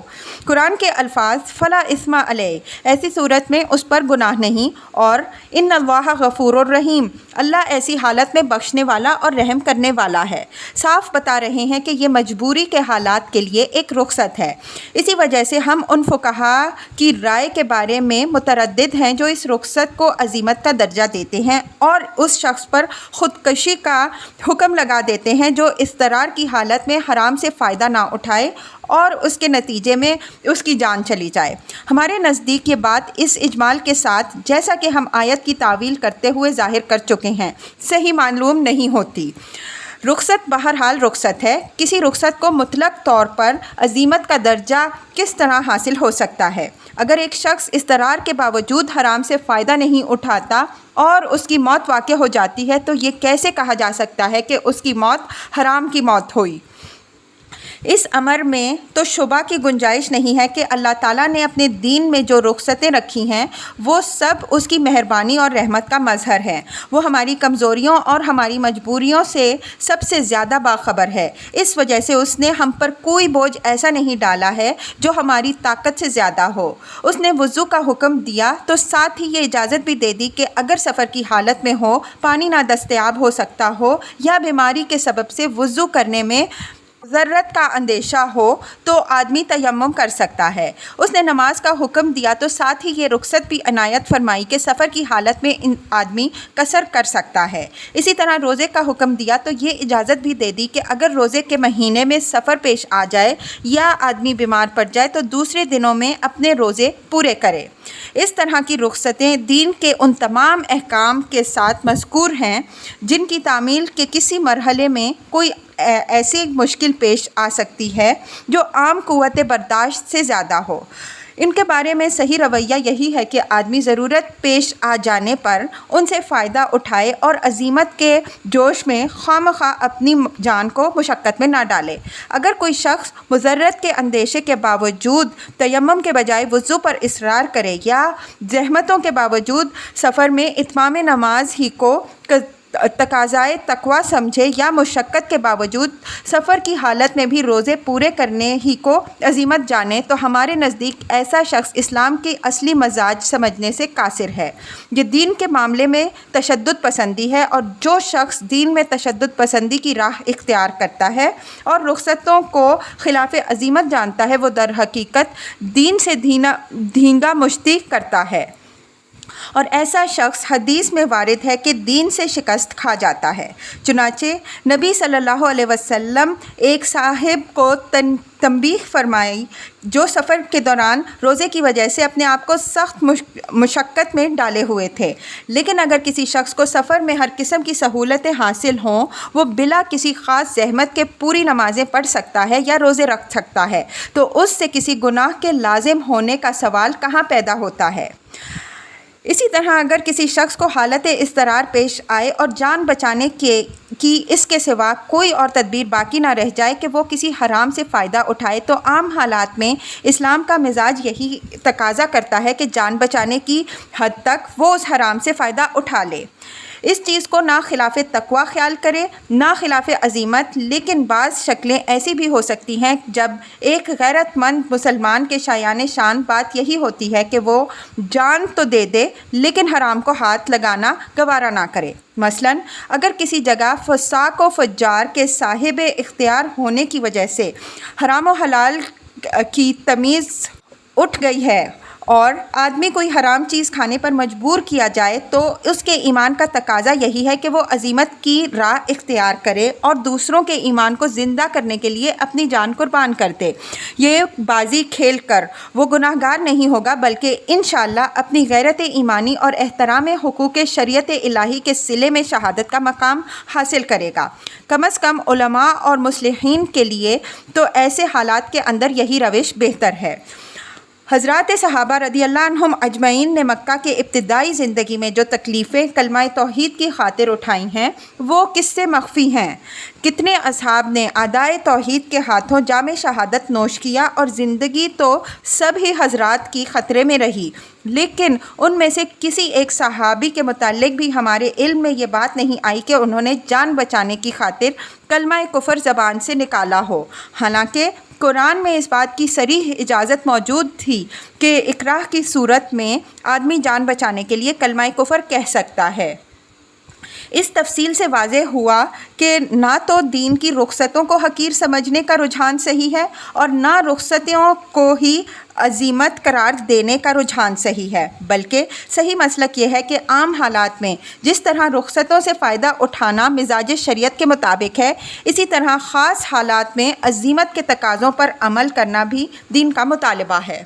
قرآن کے الفاظ فلا اسم علیہ، ایسی صورت میں اس پر گناہ نہیں، اور ان اللہ غفور الرحیم، اللہ ایسی حالت میں بخشنے والا اور رحم کرنے والا ہے، صاف بتا رہے ہیں کہ یہ مجبوری کے حالات کے لیے ایک رخصت ہے۔ اسی وجہ سے ہم ان فقہاء کی رائے کے بارے میں متردد ہیں جو اس رخصت کو عزیمت کا درجہ دیتے ہیں اور اس شخص پر خودکشی کا حکم لگا دیتے ہیں جو اضطرار کی حالت میں حرام سے فائدہ نہ اٹھائے اور اس کے نتیجے میں اس کی جان چلی جائے۔ ہمارے نزدیک یہ بات اس اجمال کے ساتھ، جیسا کہ ہم آیت کی تعویل کرتے ہوئے ظاہر کر چکے ہیں، صحیح معلوم نہیں ہوتی۔ رخصت بہرحال رخصت ہے، کسی رخصت کو مطلق طور پر عزیمت کا درجہ کس طرح حاصل ہو سکتا ہے؟ اگر ایک شخص اضطرار کے باوجود حرام سے فائدہ نہیں اٹھاتا اور اس کی موت واقع ہو جاتی ہے تو یہ کیسے کہا جا سکتا ہے کہ اس کی موت حرام کی موت ہوئی؟ اس امر میں تو شبہ کی گنجائش نہیں ہے کہ اللہ تعالیٰ نے اپنے دین میں جو رخصتیں رکھی ہیں وہ سب اس کی مہربانی اور رحمت کا مظہر ہے۔ وہ ہماری کمزوریوں اور ہماری مجبوریوں سے سب سے زیادہ باخبر ہے، اس وجہ سے اس نے ہم پر کوئی بوجھ ایسا نہیں ڈالا ہے جو ہماری طاقت سے زیادہ ہو۔ اس نے وضو کا حکم دیا تو ساتھ ہی یہ اجازت بھی دے دی کہ اگر سفر کی حالت میں ہو، پانی نہ دستیاب ہو سکتا ہو یا بیماری کے سبب سے وضو کرنے میں ضرورت کا اندیشہ ہو تو آدمی تیمم کر سکتا ہے۔ اس نے نماز کا حکم دیا تو ساتھ ہی یہ رخصت بھی عنایت فرمائی کہ سفر کی حالت میں آدمی قصر کر سکتا ہے۔ اسی طرح روزے کا حکم دیا تو یہ اجازت بھی دے دی کہ اگر روزے کے مہینے میں سفر پیش آ جائے یا آدمی بیمار پڑ جائے تو دوسرے دنوں میں اپنے روزے پورے کرے۔ اس طرح کی رخصتیں دین کے ان تمام احکام کے ساتھ مذکور ہیں جن کی تعمیل کے کسی مرحلے میں کوئی ایسی مشکل پیش آ سکتی ہے جو عام قوت برداشت سے زیادہ ہو۔ ان کے بارے میں صحیح رویہ یہی ہے کہ آدمی ضرورت پیش آ جانے پر ان سے فائدہ اٹھائے اور عزیمت کے جوش میں خواہ اپنی جان کو مشقت میں نہ ڈالے۔ اگر کوئی شخص مضرت کے اندیشے کے باوجود تیمم کے بجائے وضو پر اصرار کرے یا زحمتوں کے باوجود سفر میں اتمام نماز ہی کو تقاضائے تقویٰ سمجھے یا مشقت کے باوجود سفر کی حالت میں بھی روزے پورے کرنے ہی کو عزیمت جانے، تو ہمارے نزدیک ایسا شخص اسلام کی اصلی مزاج سمجھنے سے قاصر ہے۔ یہ دین کے معاملے میں تشدد پسندی ہے، اور جو شخص دین میں تشدد پسندی کی راہ اختیار کرتا ہے اور رخصتوں کو خلاف عزیمت جانتا ہے، وہ در حقیقت دین سے دھینگا مشتی کرتا ہے، اور ایسا شخص حدیث میں وارد ہے کہ دین سے شکست کھا جاتا ہے۔ چنانچہ نبی صلی اللہ علیہ وسلم ایک صاحب کو تنبیہ فرمائی جو سفر کے دوران روزے کی وجہ سے اپنے آپ کو سخت مشقت میں ڈالے ہوئے تھے، لیکن اگر کسی شخص کو سفر میں ہر قسم کی سہولتیں حاصل ہوں، وہ بلا کسی خاص زحمت کے پوری نمازیں پڑھ سکتا ہے یا روزے رکھ سکتا ہے، تو اس سے کسی گناہ کے لازم ہونے کا سوال کہاں پیدا ہوتا ہے؟ اسی طرح اگر کسی شخص کو حالت اضطرار پیش آئے اور جان بچانے کی اس کے سوا کوئی اور تدبیر باقی نہ رہ جائے کہ وہ کسی حرام سے فائدہ اٹھائے، تو عام حالات میں اسلام کا مزاج یہی تقاضا کرتا ہے کہ جان بچانے کی حد تک وہ اس حرام سے فائدہ اٹھا لے، اس چیز کو نہ خلاف تقویٰ خیال کرے نہ خلاف عزیمت۔ لیکن بعض شکلیں ایسی بھی ہو سکتی ہیں جب ایک غیرت مند مسلمان کے شایان شان بات یہی ہوتی ہے کہ وہ جان تو دے دے لیکن حرام کو ہاتھ لگانا گوارا نہ کرے۔ مثلاً اگر کسی جگہ فساق و فجار کے صاحب اختیار ہونے کی وجہ سے حرام و حلال کی تمیز اٹھ گئی ہے اور آدمی کوئی حرام چیز کھانے پر مجبور کیا جائے، تو اس کے ایمان کا تقاضا یہی ہے کہ وہ عزیمت کی راہ اختیار کرے اور دوسروں کے ایمان کو زندہ کرنے کے لیے اپنی جان قربان کر دے۔ یہ بازی کھیل کر وہ گناہ گار نہیں ہوگا، بلکہ انشاءاللہ اپنی غیرت ایمانی اور احترام حقوق شریعت الہی کے صلے میں شہادت کا مقام حاصل کرے گا۔ کم از کم علماء اور مصلحین کے لیے تو ایسے حالات کے اندر یہی روش بہتر ہے۔ حضرات صحابہ رضی اللہ عنہم اجمعین نے مکہ کے ابتدائی زندگی میں جو تکلیفیں کلمہ توحید کی خاطر اٹھائی ہیں وہ کس سے مخفی ہیں؟ کتنے اصحاب نے اعدائے توحید کے ہاتھوں جام شہادت نوش کیا اور زندگی تو سب ہی حضرات کی خطرے میں رہی، لیکن ان میں سے کسی ایک صحابی کے متعلق بھی ہمارے علم میں یہ بات نہیں آئی کہ انہوں نے جان بچانے کی خاطر کلمہ کفر زبان سے نکالا ہو، حالانکہ قرآن میں اس بات کی صریح اجازت موجود تھی کہ اکراہ کی صورت میں آدمی جان بچانے کے لیے کلمہ کفر کہہ سکتا ہے۔ اس تفصیل سے واضح ہوا کہ نہ تو دین کی رخصتوں کو حقیر سمجھنے کا رجحان صحیح ہے اور نہ رخصتوں کو ہی عزیمت قرار دینے کا رجحان صحیح ہے، بلکہ صحیح مسلک یہ ہے کہ عام حالات میں جس طرح رخصتوں سے فائدہ اٹھانا مزاج شریعت کے مطابق ہے، اسی طرح خاص حالات میں عزیمت کے تقاضوں پر عمل کرنا بھی دین کا مطالبہ ہے۔